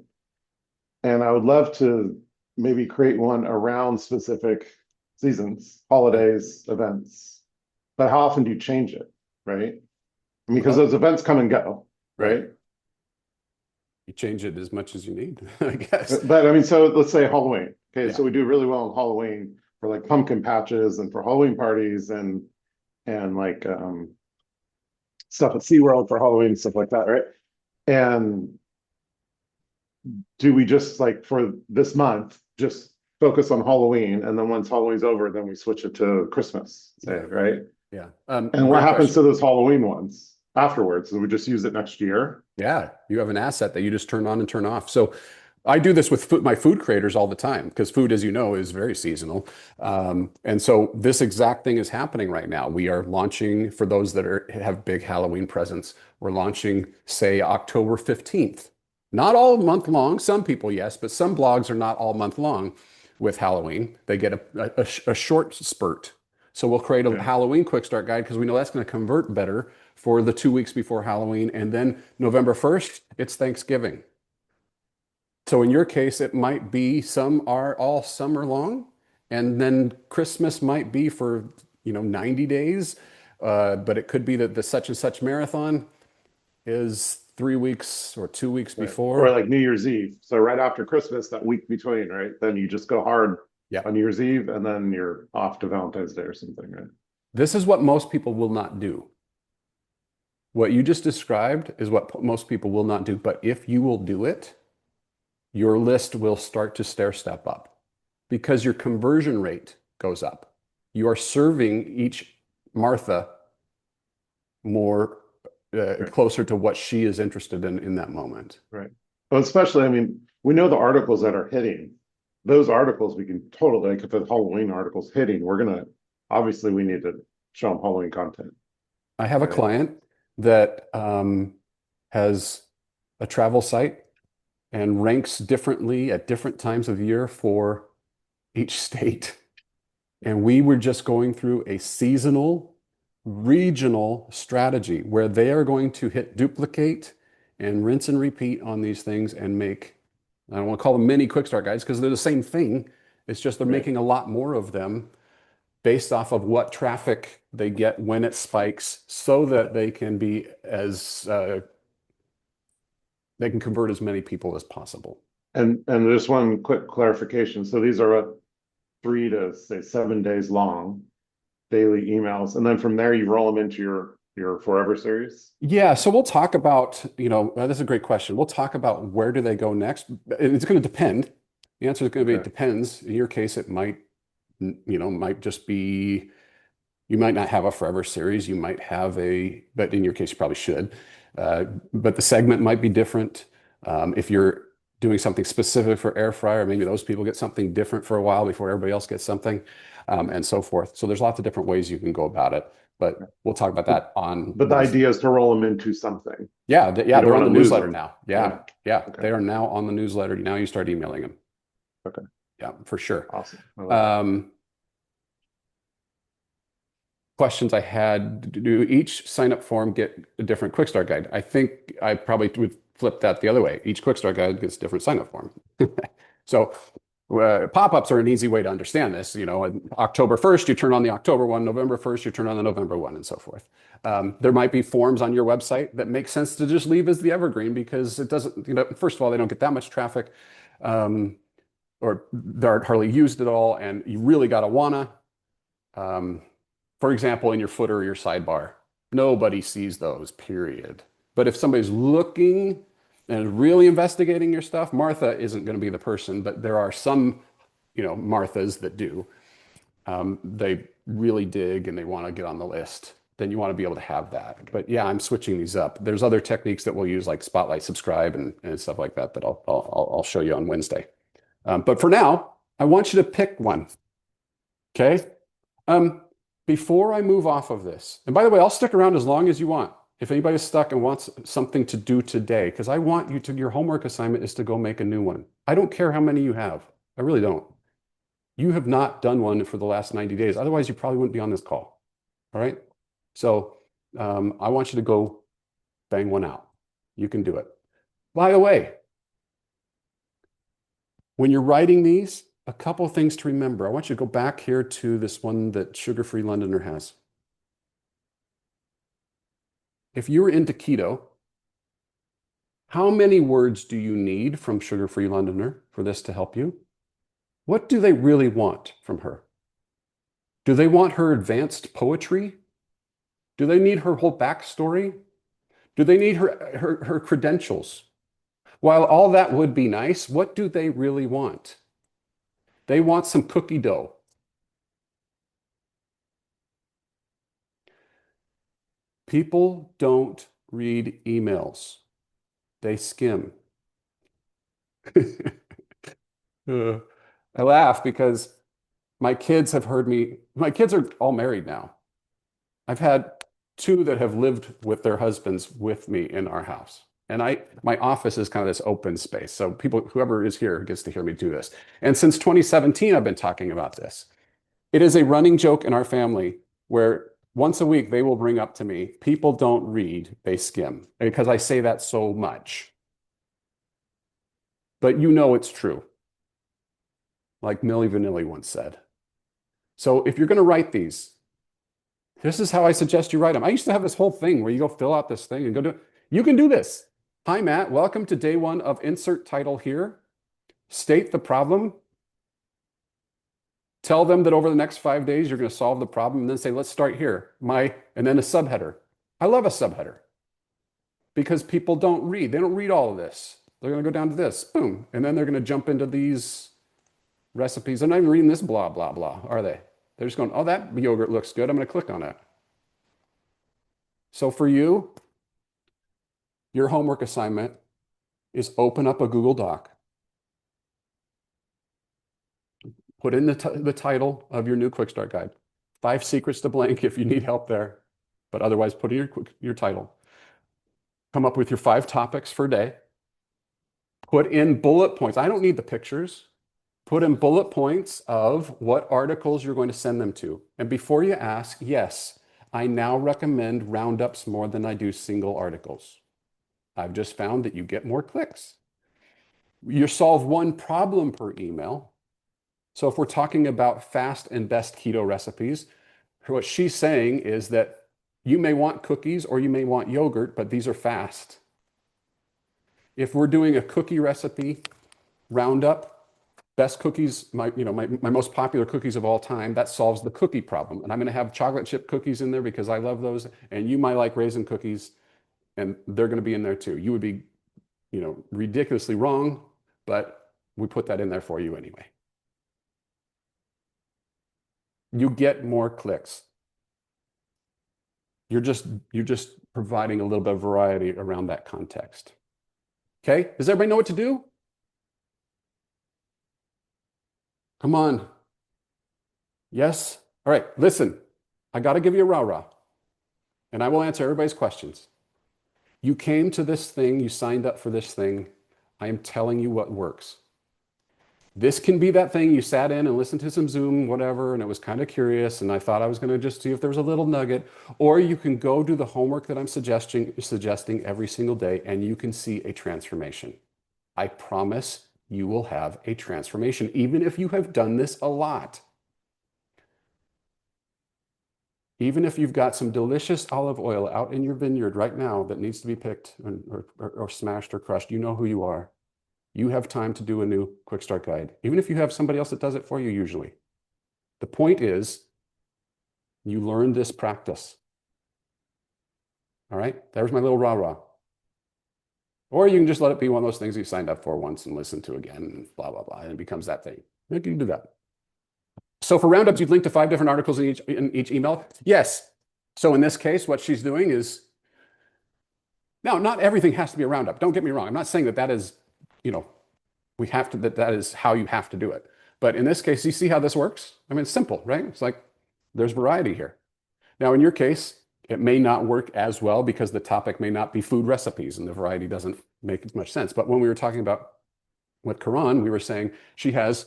And I would love to maybe create one around specific seasons, holidays, events. But how often do you change it, right? I mean, because Well, those events come and go, right? You change it as much as you need, I guess. But I mean, so let's say Halloween. Okay, Yeah. so we do really well on Halloween for like pumpkin patches and for Halloween parties and like stuff at SeaWorld for Halloween and stuff like that, right? And do we just like for this month just focus on Halloween, and then once Halloween's over, then we switch it to Christmas, say, right? Yeah. And Great what happens question. to those Halloween ones afterwards? Do we just use it next year? Yeah, you have an asset that you just turn on and turn off. So I do this with my food creators all the time because food, as you know, is very seasonal. And so this exact thing is happening right now. We are launching, for those that have big Halloween presents, we're launching, say, October 15th. Not all month long. Some people, yes, but some blogs are not all month long with Halloween. They get a short spurt. So we'll create a Okay. Halloween quick start guide because we know that's going to convert better for the 2 weeks before Halloween. And then November 1st, it's Thanksgiving. So in your case, it might be some are all summer long, and then Christmas might be for 90 days. But it could be that the such and such marathon is 3 weeks or 2 weeks Right. before. Or like New Year's Eve. So right after Christmas, that week between, right? Then you just go hard Yeah. on New Year's Eve, and then you're off to Valentine's Day or something, right? This is what most people will not do. What you just described is what most people will not do. But if you will do it, your list will start to stair step up because your conversion rate goes up. You are serving each Martha more Right. closer to what she is interested in that moment. But Well, especially, I mean, we know the articles that are hitting. Those articles we can totally, like if the Halloween article's hitting, we're gonna, obviously we need to show them Halloween content. I have a Right. client that has a travel site and ranks differently at different times of year for each state. And we were just going through a seasonal, regional strategy where they are going to hit duplicate and rinse and repeat on these things and make, I don't want to call them mini quick start guides because they're the same thing. It's just they're Right. making a lot more of them based off of what traffic they get when it spikes so that they can be as, they can convert as many people as possible. And just one quick clarification. So these are 3 to say 7 days long, daily emails, and then from there you roll them into your Forever series. Yeah, so we'll talk about, that's a great question. We'll talk about where do they go next. And it's going to depend. The answer is going to be it Okay. depends. In your case, it might, might just be you might not have a Forever series. You might have but in your case, you probably should. But the segment might be different. If you're doing something specific for air fryer, maybe those people get something different for a while before everybody else gets something, and so forth. So there's lots of different ways you can go about it. But we'll talk about that on But the Wednesday. idea is to roll them into something. Yeah, You don't they're on the wanna lose newsletter them. now. Yeah, Okay. they are now on the newsletter. Now you start emailing them. Okay. Yeah, for sure. Awesome. I love that. Questions I had, do each sign up form get a different quick start guide? I think I probably would flip that the other way. Each quick start guide gets a different sign up form. So pop-ups are an easy way to understand this. October 1st, you turn on the October one, November 1st, you turn on the November one, and so forth. There might be forms on your website that make sense to just leave as the evergreen because it doesn't, first of all, they don't get that much traffic, or they aren't hardly used at all, and you really got to wanna. For example, in your footer or your sidebar, nobody sees those, period. But if somebody's looking and really investigating your stuff, Martha isn't going to be the person, but there are some, Marthas that do. They really dig and they want to get on the list. Then you want to be able to have that. But yeah, I'm switching these up. There's other techniques that we'll use like Spotlight Subscribe and stuff like that that I'll show you on Wednesday. But for now, I want you to pick one. Okay. Before I move off of this, and by the way, I'll stick around as long as you want. If anybody's stuck and wants something to do today, because I want you to, your homework assignment is to go make a new one. I don't care how many you have. I really don't. You have not done one for the last 90 days. Otherwise, you probably wouldn't be on this call. All right. So I want you to go bang one out. You can do it. By the way, when you're writing these, a couple of things to remember. I want you to go back here to this one that Sugar Free Londoner has. If you're into keto, how many words do you need from Sugar Free Londoner for this to help you? What do they really want from her? Do they want her advanced poetry? Do they need her whole backstory? Do they need her credentials? While all that would be nice, what do they really want? They want some cookie dough. People don't read emails. They skim. I laugh because my kids have heard me. My kids are all married now. I've had 2 that have lived with their husbands with me in our house. And my office is kind of this open space. So whoever is here gets to hear me do this. And since 2017, I've been talking about this. It is a running joke in our family where once a week they will bring up to me, people don't read, they skim, because I say that so much. But it's true. Like Milli Vanilli once said. So if you're going to write these, this is how I suggest you write them. I used to have this whole thing where you go fill out this thing and go do it. You can do this. Hi, Matt. Welcome to day 1 of insert title here. State the problem. Tell them that over the next 5 days, you're going to solve the problem and then say, let's start here. And then a subheader. I love a subheader because people don't read. They don't read all of this. They're going to go down to this, boom. And then they're going to jump into these recipes. They're not even reading this blah, blah, blah, are they? They're just going, oh, that yogurt looks good. I'm going to click on it. So for you, your homework assignment is open up a Google Doc, put in the title of your new Quick Start Guide, 5 secrets to blank if you need help there, but otherwise put in your title. Come up with your 5 topics for a day. Put in bullet points. I don't need the pictures. Put in bullet points of what articles you're going to send them to. And before you ask, yes, I now recommend roundups more than I do single articles. I've just found that you get more clicks. You solve one problem per email. So if we're talking about fast and best keto recipes, what she's saying is that you may want cookies or you may want yogurt, but these are fast. If we're doing a cookie recipe roundup, best cookies, my most popular cookies of all time, that solves the cookie problem. And I'm going to have chocolate chip cookies in there because I love those. And you might like raisin cookies, and they're going to be in there too. You would be, ridiculously wrong, but we put that in there for you anyway. You get more clicks. You're just providing a little bit of variety around that context. Okay, does everybody know what to do? Come on. Yes? All right, listen, I got to give you a rah-rah, and I will answer everybody's questions. You came to this thing, you signed up for this thing. I am telling you what works. This can be that thing you sat in and listened to some Zoom, whatever, and it was kind of curious, and I thought I was going to just see if there was a little nugget. Or you can go do the homework that I'm suggesting every single day, and you can see a transformation. I promise you will have a transformation, even if you have done this a lot. Even if you've got some delicious olive oil out in your vineyard right now that needs to be picked or smashed or crushed, you know who you are. You have time to do a new Quick Start Guide, even if you have somebody else that does it for you usually. The point is, you learn this practice. All right? There's my little rah-rah. Or you can just let it be one of those things you signed up for once and listen to again, and blah, blah, blah, and it becomes that thing. You can do that. So for roundups, you'd link to 5 different articles in each email? Yes. So in this case, what she's doing is, now, not everything has to be a roundup. Don't get me wrong. I'm not saying that is, we have to, that is how you have to do it. But in this case, you see how this works? I mean, it's simple, right? It's like there's variety here. Now, in your case, it may not work as well because the topic may not be food recipes and the variety doesn't make as much sense. But when we were talking about with Karan, we were saying she has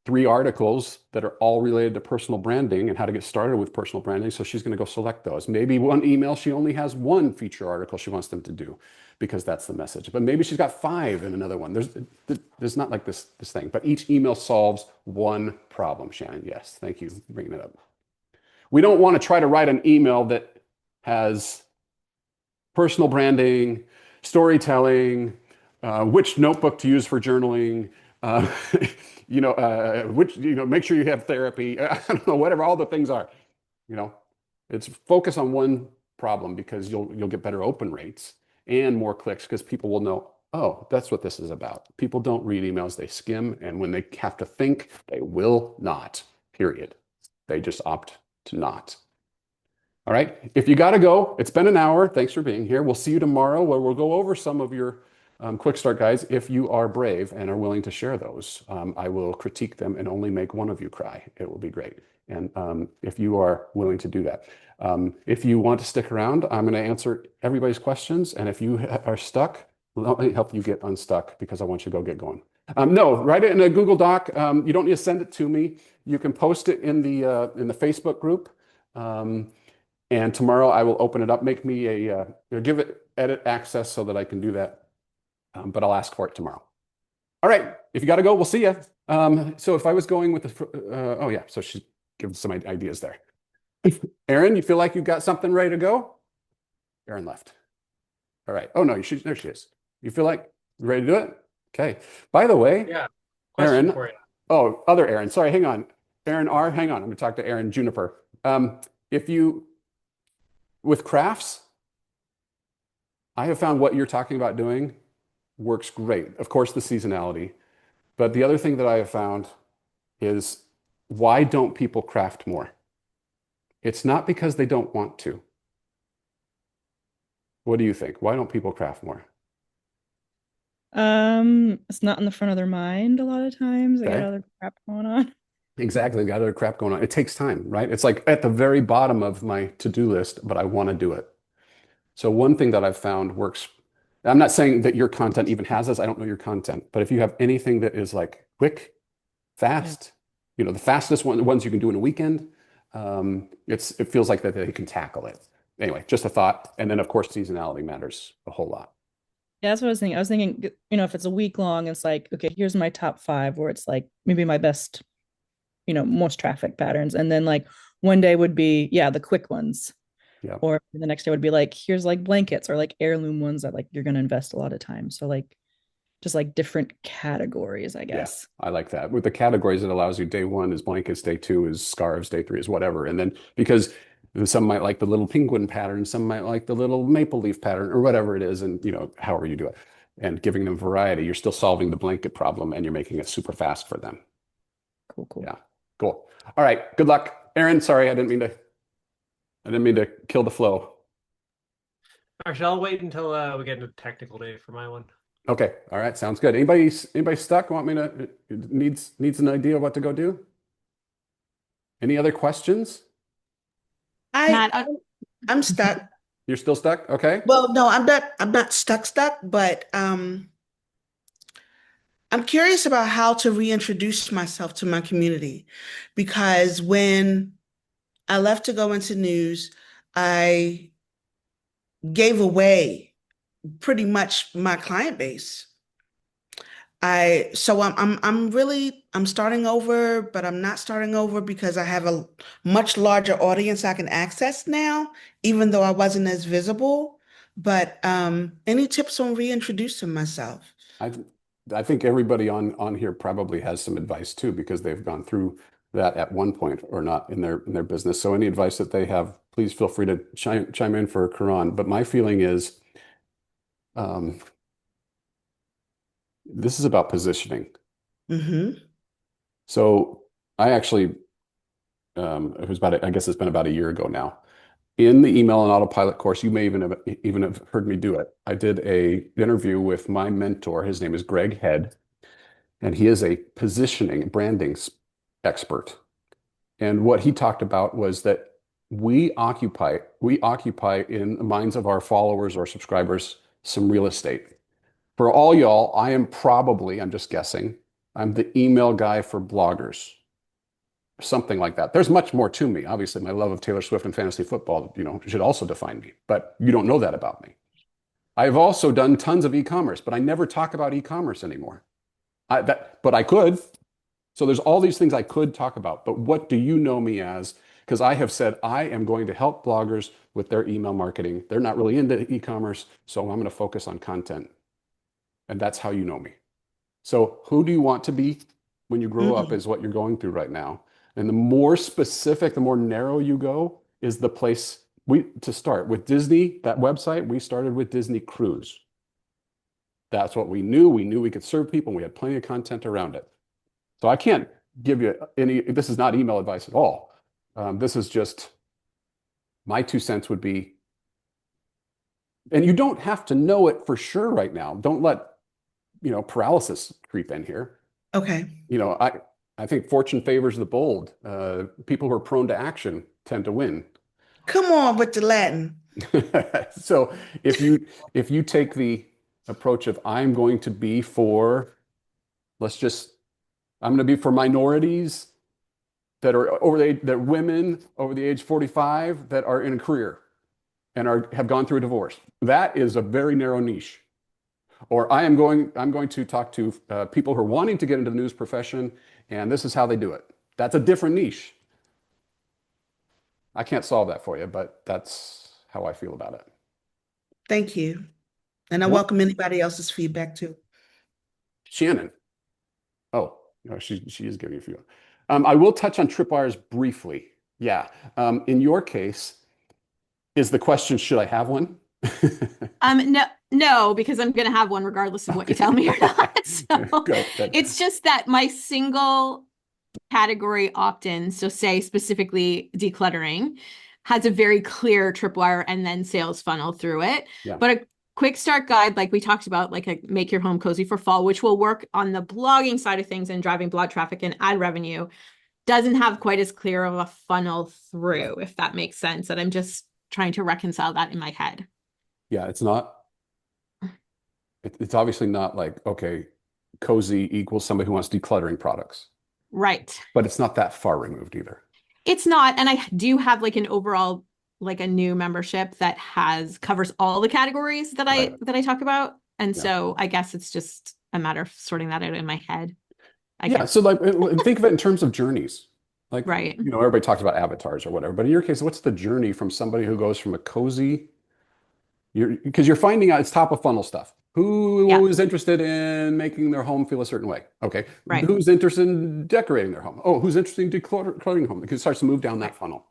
3 articles that are all related to personal branding and how to get started with personal branding. So she's going to go select those. Maybe one email, she only has 1 feature article she wants them to do because that's the message. But maybe she's got 5 in another one. There's not like this thing, but each email solves one problem, Shannon. Yes, thank you for bringing that up. We don't want to try to write an email that has personal branding, storytelling, which notebook to use for journaling, make sure you have therapy. I don't know, whatever all the things are. It's focus on one problem because you'll get better open rates and more clicks because people will know, oh, that's what this is about. People don't read emails, they skim, and when they have to think, they will not, period. They just opt to not. All right, if you got to go, it's been an hour. Thanks for being here. We'll see you tomorrow where we'll go over some of your Quick Start Guides. If you are brave and are willing to share those, I will critique them and only make one of you cry. It will be great. And if you are willing to do that. If you want to stick around, I'm going to answer everybody's questions. And if you are stuck, let me help you get unstuck because I want you to go get going. No, write it in a Google Doc. You don't need to send it to me. You can post it in the Facebook group. And tomorrow I will open it up, make me give it edit access so that I can do that. But I'll ask for it tomorrow. All right, if you got to go, we'll see you. So if I was going with the, so she gives some ideas there. Erin, you feel like you've got something ready to go? Erin left. All right. Oh, no, there she is. You feel like you're ready to do it? Okay. By the way, Yeah. Question Erin, for you. oh, other Erin, sorry, hang on. Erin R, hang on. I'm going to talk to Erin Juniper. With crafts, I have found what you're talking about doing works great. Of course, the seasonality. But the other thing that I have found is why don't people craft more? It's not because they don't want to. What do you think? Why don't people craft more? It's not in the front of their mind a lot of times. They got Okay. other crap going on. Exactly. Got other crap going on. It takes time, right? It's like at the very bottom of my to-do list, but I want to do it. So one thing that I've found works. I'm not saying that your content even has this. I don't know your content, but if you have anything that is like quick, fast, the fastest ones you can do in a weekend, it feels like that they can tackle it. Anyway, just a thought. And then of course, seasonality matters a whole lot. Yeah, that's what I was thinking. I was thinking, if it's a week long, it's like, okay, here's my top 5, where it's like maybe my best, most traffic patterns. And then like one day would be, yeah, the quick ones. Yeah. Or the next day would be like, here's like blankets or like heirloom ones that like you're going to invest a lot of time. So like just like different categories, I guess. Yeah, I like that. With the categories, it allows you day 1 is blankets, day 2 is scarves, day 3 is whatever. And then because some might like the little penguin pattern, some might like the little maple leaf pattern or whatever it is, and however you do it. And giving them variety, you're still solving the blanket problem and you're making it super fast for them. Cool. Yeah, cool. All right, good luck. Aaron, sorry, I didn't mean to kill the flow. Actually, I'll wait until we get into technical day for my one. Okay, all right, sounds good. Anybody stuck? Want me to needs an idea what to go do? Any other questions? Matt, I'm stuck. You're still stuck? Okay. Well, no, I'm not stuck, but I'm curious about how to reintroduce myself to my community, because when I left to go into news, I gave away pretty much my client base. So I'm starting over, but I'm not starting over because I have a much larger audience I can access now, even though I wasn't as visible. But any tips on reintroducing myself? I think everybody on here probably has some advice too, because they've gone through that at one point or not in their business. So any advice that they have, please feel free to chime in for Karan. But my feeling is, this is about positioning. Mm-hmm. So I actually, I guess it's been about a year ago now. In the email and autopilot course, you may even have heard me do it. I did a interview with my mentor. His name is Greg Head, and he is a positioning branding expert. And what he talked about was that we occupy in the minds of our followers or subscribers some real estate. For all y'all, I'm just guessing, I'm the email guy for bloggers. Something like that. There's much more to me. Obviously, my love of Taylor Swift and fantasy football, should also define me, but you don't know that about me. I've also done tons of e-commerce, but I never talk about e-commerce anymore. But I could. So there's all these things I could talk about, but what do you know me as? Because I have said I am going to help bloggers with their email marketing. They're not really into e-commerce, so I'm going to focus on content. And that's how you know me. So who do you want to be when you grow up is what you're going through right now. And the more specific, the more narrow you go is the place to start. With Disney, that website, we started with Disney Cruise. That's what we knew. We knew we could serve people, and we had plenty of content around it. So I can't give you this is not email advice at all. This is just my 2 cents would be, and you don't have to know it for sure right now. Don't let, paralysis creep in here. Okay. I think fortune favors the bold. People who are prone to action tend to win. Come on with the Latin. So if you take the approach of I'm going to be for minorities that are that women over the age 45 that are in a career and have gone through a divorce. That is a very narrow niche. Or I'm going to talk to people who are wanting to get into the news profession, and this is how they do it. That's a different niche. I can't solve that for you, but that's how I feel about it. Thank you. And I welcome anybody else's feedback too. Shannon. Oh, she is giving you a few. I will touch on tripwires briefly. Yeah. In your case, is the question, should I have one? No, because I'm going to have one regardless of what you tell me or not. So Good. it's just that my single category opt-in, so say specifically decluttering, has a very clear tripwire and then sales funnel through it. Yeah. But quick start guide, like we talked about, like a make your home cozy for fall, which will work on the blogging side of things and driving blog traffic and ad revenue, doesn't have quite as clear of a funnel through, if that makes sense. And I'm just trying to reconcile that in my head. Yeah, it's not. It's obviously not like, okay, cozy equals somebody who wants decluttering products, Right. but it's not that far removed either. It's not. And I do have like an overall, like a new membership that covers all the categories that Right. I talk about. And Yeah. so I guess it's just a matter of sorting that out in my head. I Yeah, guess. so like think of it in terms of journeys. Like, Right. you know, everybody talks about avatars or whatever, but in your case, what's the journey from somebody who goes from a cozy, because you're finding out it's top of funnel stuff. Who Yeah. is interested in making their home feel a certain way? Okay. Right. Who's interested in decorating their home? Oh, who's interested in decluttering home? Because it starts to move down that funnel.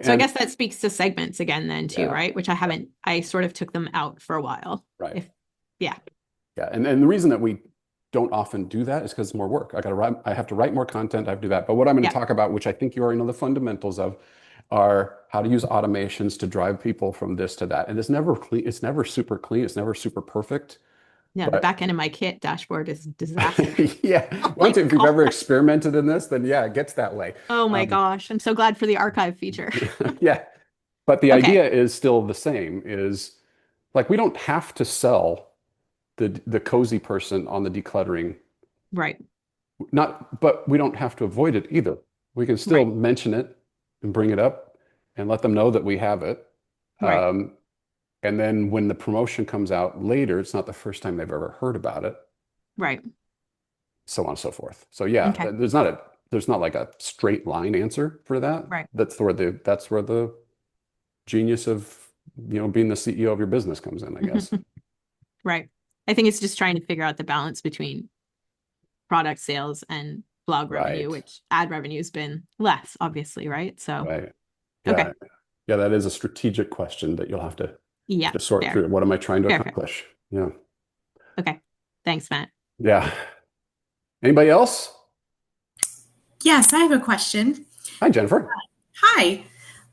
So I And guess that speaks to segments again then too, Yeah. right? Which I sort of took them out for a while. right. Yeah. Yeah. And the reason that we don't often do that is because it's more work. I have to write more content. I have to do that. But what I'm going to Yeah. talk about, which I think you already know the fundamentals of, are how to use automations to drive people from this to that. And it's never clean. It's never super clean. It's never super perfect. Yeah. The But- back end of my kit dashboard is disaster. Yeah. Oh Once my if you've ever God. experimented in this, then yeah, it gets that way. Oh my Um, gosh. I'm so glad for the archive feature. Yeah. But the Okay. idea is still the same, is like we don't have to sell the cozy person on the decluttering, Right. but we don't have to avoid it either. We can still Right. mention it and bring it up and let them know that we have it. Right. And then when the promotion comes out later, it's not the first time they've ever heard about it, Right. so on and so forth. So yeah, Okay. there's not like a straight line answer for that. Right. That's where the genius of, you know, being the CEO of your business comes in, I guess. Right. I think it's just trying to figure out the balance between product sales and blog revenue, Right. which ad revenue has been less, obviously, right? So Right. Okay. Yeah. Yeah, that is a strategic question that you'll have to yeah, just sort fair. through. What am I trying to Fair. accomplish? Yeah. Okay. Thanks, Matt. Yeah. Anybody else? Yes, I have a question. Hi, Jennifer. Hi.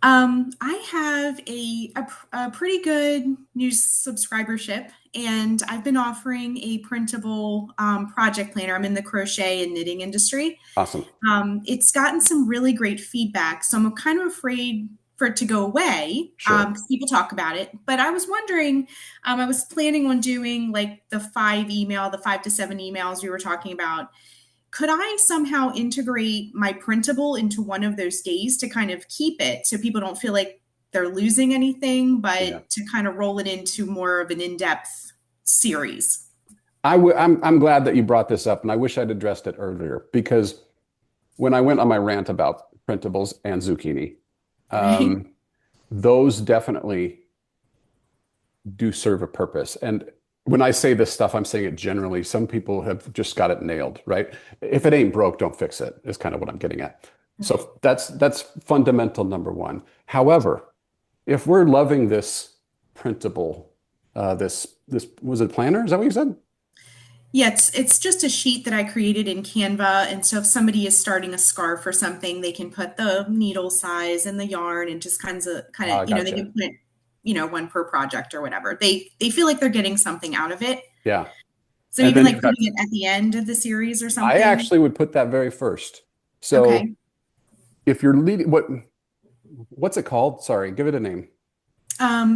I have a pretty good news subscribership, and I've been offering a printable project planner. I'm in the crochet and knitting industry. Awesome. It's gotten some really great feedback, so I'm kind of afraid for it to go away Sure. because people talk about it. But I was wondering, I was planning on doing like the 5 to 7 emails we were talking about. Could I somehow integrate my printable into one of those days to kind of keep it so people don't feel like they're losing anything, but Yeah. to kind of roll it into more of an in-depth series? I'm glad that you brought this up, and I wish I'd addressed it earlier, because when I went on my rant about printables and zucchini, those definitely do serve a purpose. And when I say this stuff, I'm saying it generally. Some people have just got it nailed, right? If it ain't broke, don't fix it, is kind of what I'm getting at. So that's fundamental number one. However, if we're loving this printable, this was it planner? Is that what you said? Yeah, it's just a sheet that I created in Canva. And so if somebody is starting a scarf or something, they can put the needle size and the yarn and just kind of, they Gotcha. can put, one per project or whatever. They feel like they're getting something out of it. Yeah. So And even then like putting it at the end of the series or I something. actually would put that very first. So Okay. if you're leading, what's it called? Sorry, give it a name.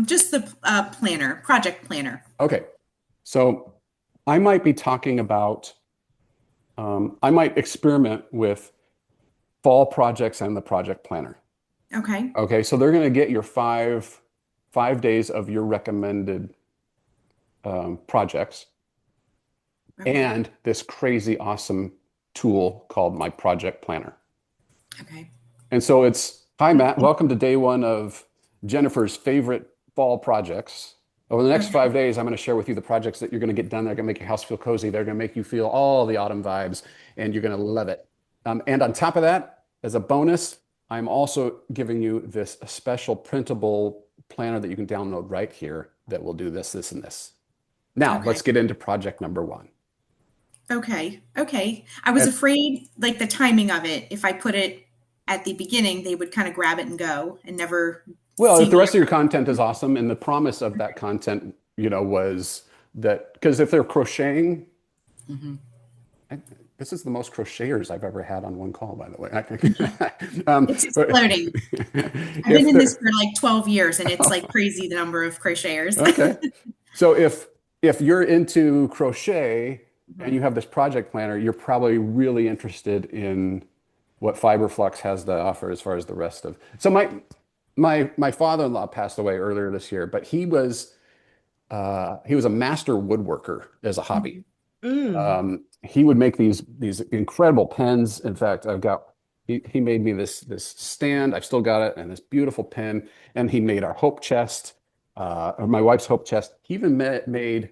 Just the project planner. Okay. So I might be talking about, I might experiment with fall projects and the project planner. Okay. Okay. So they're going to get your five days of your recommended projects Okay. and this crazy awesome tool called my project planner. Okay. And so it's, hi, Matt, welcome to day one of Jennifer's favorite fall projects. Over the next Okay. 5 days, I'm going to share with you the projects that you're going to get done. They're going to make your house feel cozy. They're going to make you feel all the autumn vibes, and you're going to love it. And on top of that, as a bonus, I'm also giving you this special printable planner that you can download right here that will do this, this, and this. Now, Okay. let's get into project number one. Okay. Okay. I was And- afraid like the timing of it, if I put it at the beginning, they would kind of grab it and go and never Well, see if the me. rest of your content is awesome and the promise of that content, was that because if they're crocheting, Mhm. this is the most crocheters I've ever had on one call, by the way. It's exploding. I've If been in they're- this for like 12 years and it's like crazy the number of crocheters. Okay. So if you're into crochet and you have this project planner, you're probably really interested in what Fiberflux has to offer as far as the rest of. So my father-in-law passed away earlier this year, but he was a master woodworker as a hobby. He would make these incredible pens. In fact, he made me this stand. I've still got it, and this beautiful pen. And he made our hope chest, or my wife's hope chest. He even made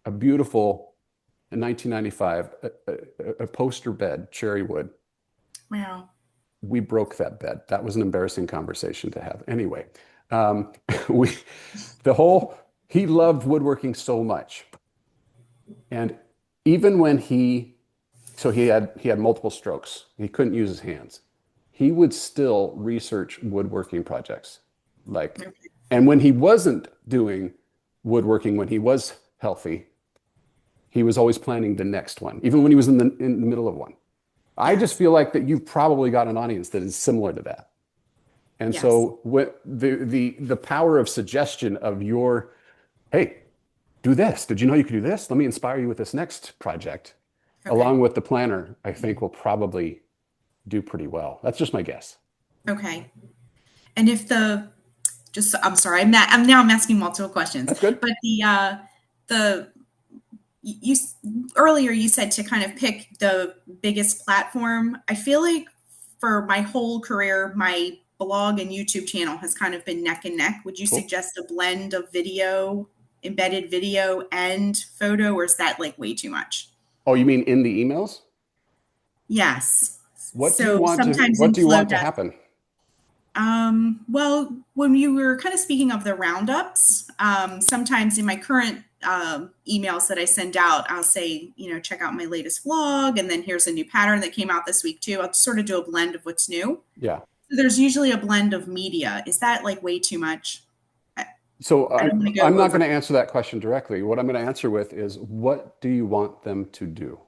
a beautiful, in 1995, a poster bed, cherry wood. Wow. We broke that bed. That was an embarrassing conversation to have. Anyway, he loved woodworking so much. And even when he had multiple strokes, he couldn't use his hands. He would still research woodworking projects. And when he wasn't doing woodworking, when he was healthy, he was always planning the next one, even when he was in the middle of one. I just feel like that you've probably got an audience that is similar to that. And so what the power of suggestion of hey, do this. Did you know you could do this? Let me inspire you with this next project. Okay. Along with the planner, I think will probably do pretty well. That's just my guess. Okay. And if I'm sorry, I'm asking multiple questions. That's good. But you earlier you said to kind of pick the biggest platform. I feel like for my whole career, my blog and YouTube channel has kind of been neck and neck. Would you suggest a blend of video, embedded video and photo, or is that like way too much? Oh, you mean in the emails? Yes. What do you want to happen? Well, when you were kind of speaking of the roundups, sometimes in my current emails that I send out, I'll say, check out my latest vlog, and then here's a new pattern that came out this week too. I'll sort of do a blend of what's new. Yeah. So there's usually a blend of media. Is that like way too much? So I'm not going to answer that question directly. What I'm going to answer with is, what do you want them to do?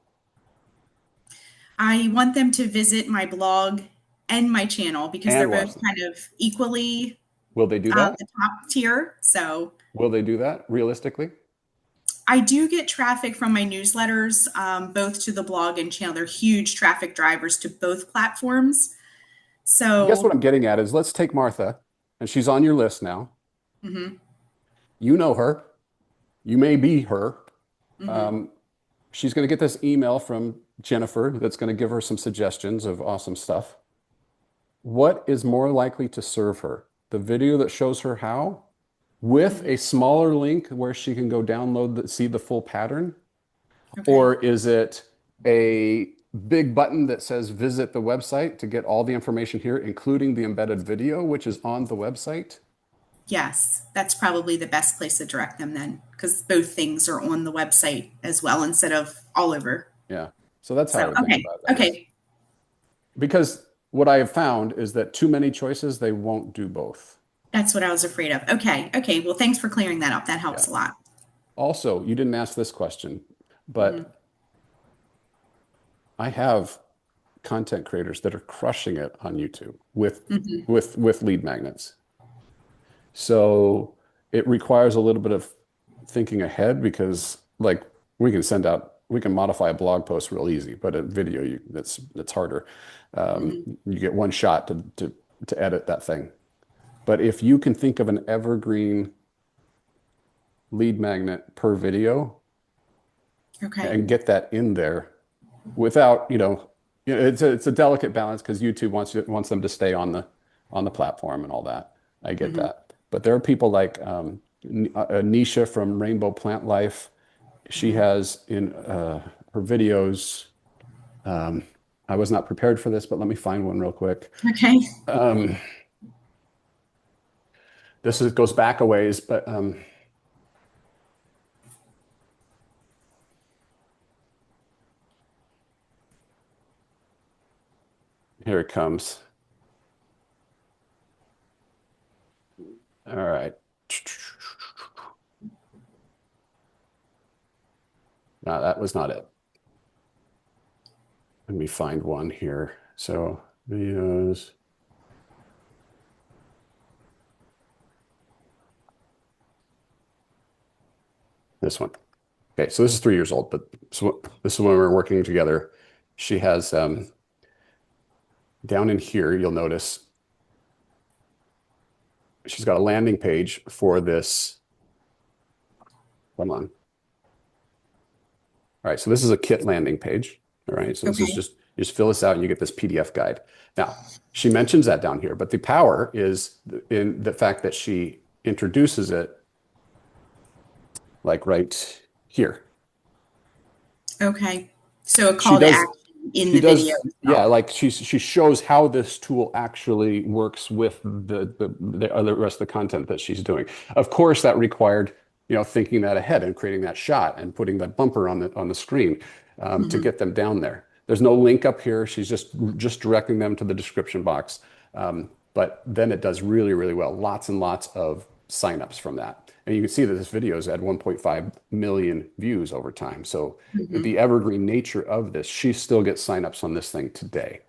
I want them to visit my blog and my channel because they're both kind of equally. Will they do that? The top tier. So will they do that realistically? I do get traffic from my newsletters, both to the blog and channel. They're huge traffic drivers to both platforms. So I guess what I'm getting at is, let's take Martha, and she's on your list now. Mm-hmm. You know her. You may be her. Mm-hmm. She's going to get this email from Jennifer that's going to give her some suggestions of awesome stuff. What is more likely to serve her? The video that shows her how, with a smaller link where she can go see the full pattern? Okay. Or is it a big button that says visit the website to get all the information here, including the embedded video, which is on the website? Yes, that's probably the best place to direct them then, because both things are on the website as well instead of all over. Yeah. So that's how I would think about that. Okay. Because what I have found is that too many choices, they won't do both. That's what I was afraid of. Okay. Well, thanks for clearing that up. That helps a lot. Also, you didn't ask this question, but I have content creators that are crushing it on YouTube with lead magnets. So it requires a little bit of thinking ahead, because we can modify a blog post real easy, but a video, that's harder. You get one shot to edit that thing. But if you can think of an evergreen lead magnet per video, and get that in there without, it's a delicate balance, because YouTube wants them to stay on the platform and all that. I get that. But there are people like Nisha from Rainbow Plant Life. She has in her videos, I was not prepared for this, but let me find one real quick. Okay. This goes back a ways, but here it comes. All right. No, that was not it. Let me find one here. So videos. This one. Okay, so this is 3 years old, but so this is when we were working together. She has down in here, you'll notice she's got a landing page for this. Come on. All right, so this is a kit landing page. All right, so this is Okay. just you just fill this out and you get this PDF guide. Now, she mentions that down here, but the power is in the fact that she introduces it like right here. Okay. So a call to does- action in She the does, video. yeah, like she shows how this tool actually works with the other rest of the content that she's doing. Of course, that required, thinking that ahead and creating that shot and putting that bumper on the screen to get them down there. There's no link up here. She's just directing them to the description box. But then it does really, really well. Lots and lots of signups from that. And you can see that this video has had 1.5 million views over time. So with the evergreen nature of this, she still gets signups on this thing today.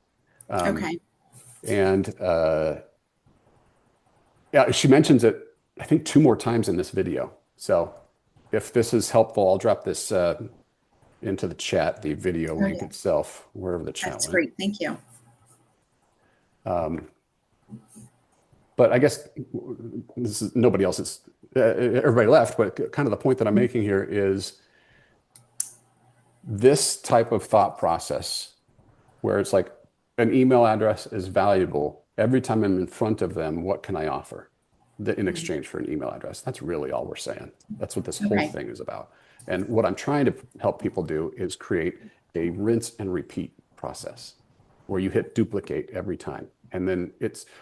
Okay. And yeah, she mentions it, I think, 2 more times in this video. So if this is helpful, I'll drop this into the chat, the video link yeah. itself, wherever the chat That's went. great. Thank you. But I guess this is nobody else is everybody left, but kind of the point that I'm making here is this type of thought process where it's like an email address is valuable. Every time I'm in front of them, what can I offer in exchange for an email address? That's really all we're saying. That's what this whole Okay. thing is about. And what I'm trying to help people do is create a rinse and repeat process where you hit duplicate every time. And then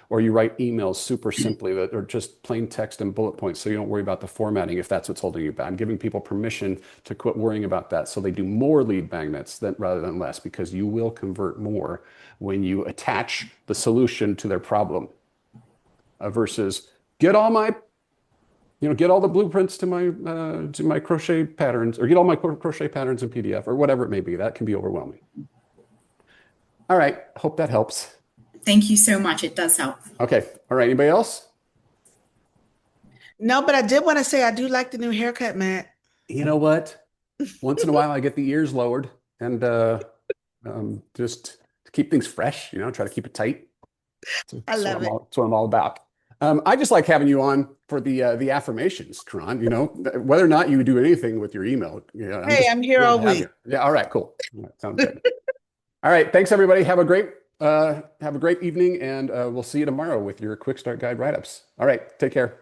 or you write emails super simply that are just plain text and bullet points so you don't worry about the formatting if that's what's holding you back. I'm giving people permission to quit worrying about that so they do more lead magnets rather than less, because you will convert more when you attach the solution to their problem versus get all the blueprints to my crochet patterns, or get all my crochet patterns in PDF, or whatever it may be. That can be overwhelming. All right, hope that helps. Thank you so much. It does help. Okay, all right, anybody else? No, but I did want to say I do like the new haircut, Matt. You know what? Once in a while I get the ears lowered and just to keep things fresh, try to keep it tight. I love it. That's what I'm all about. I just like having you on for the affirmations, Karan. Whether or not you do anything with your email. Hey, I'm here all week. Yeah, all right, cool. All right, sounds good. All right, thanks everybody. Have a great evening, and we'll see you tomorrow with your quick start guide write-ups. All right, take care.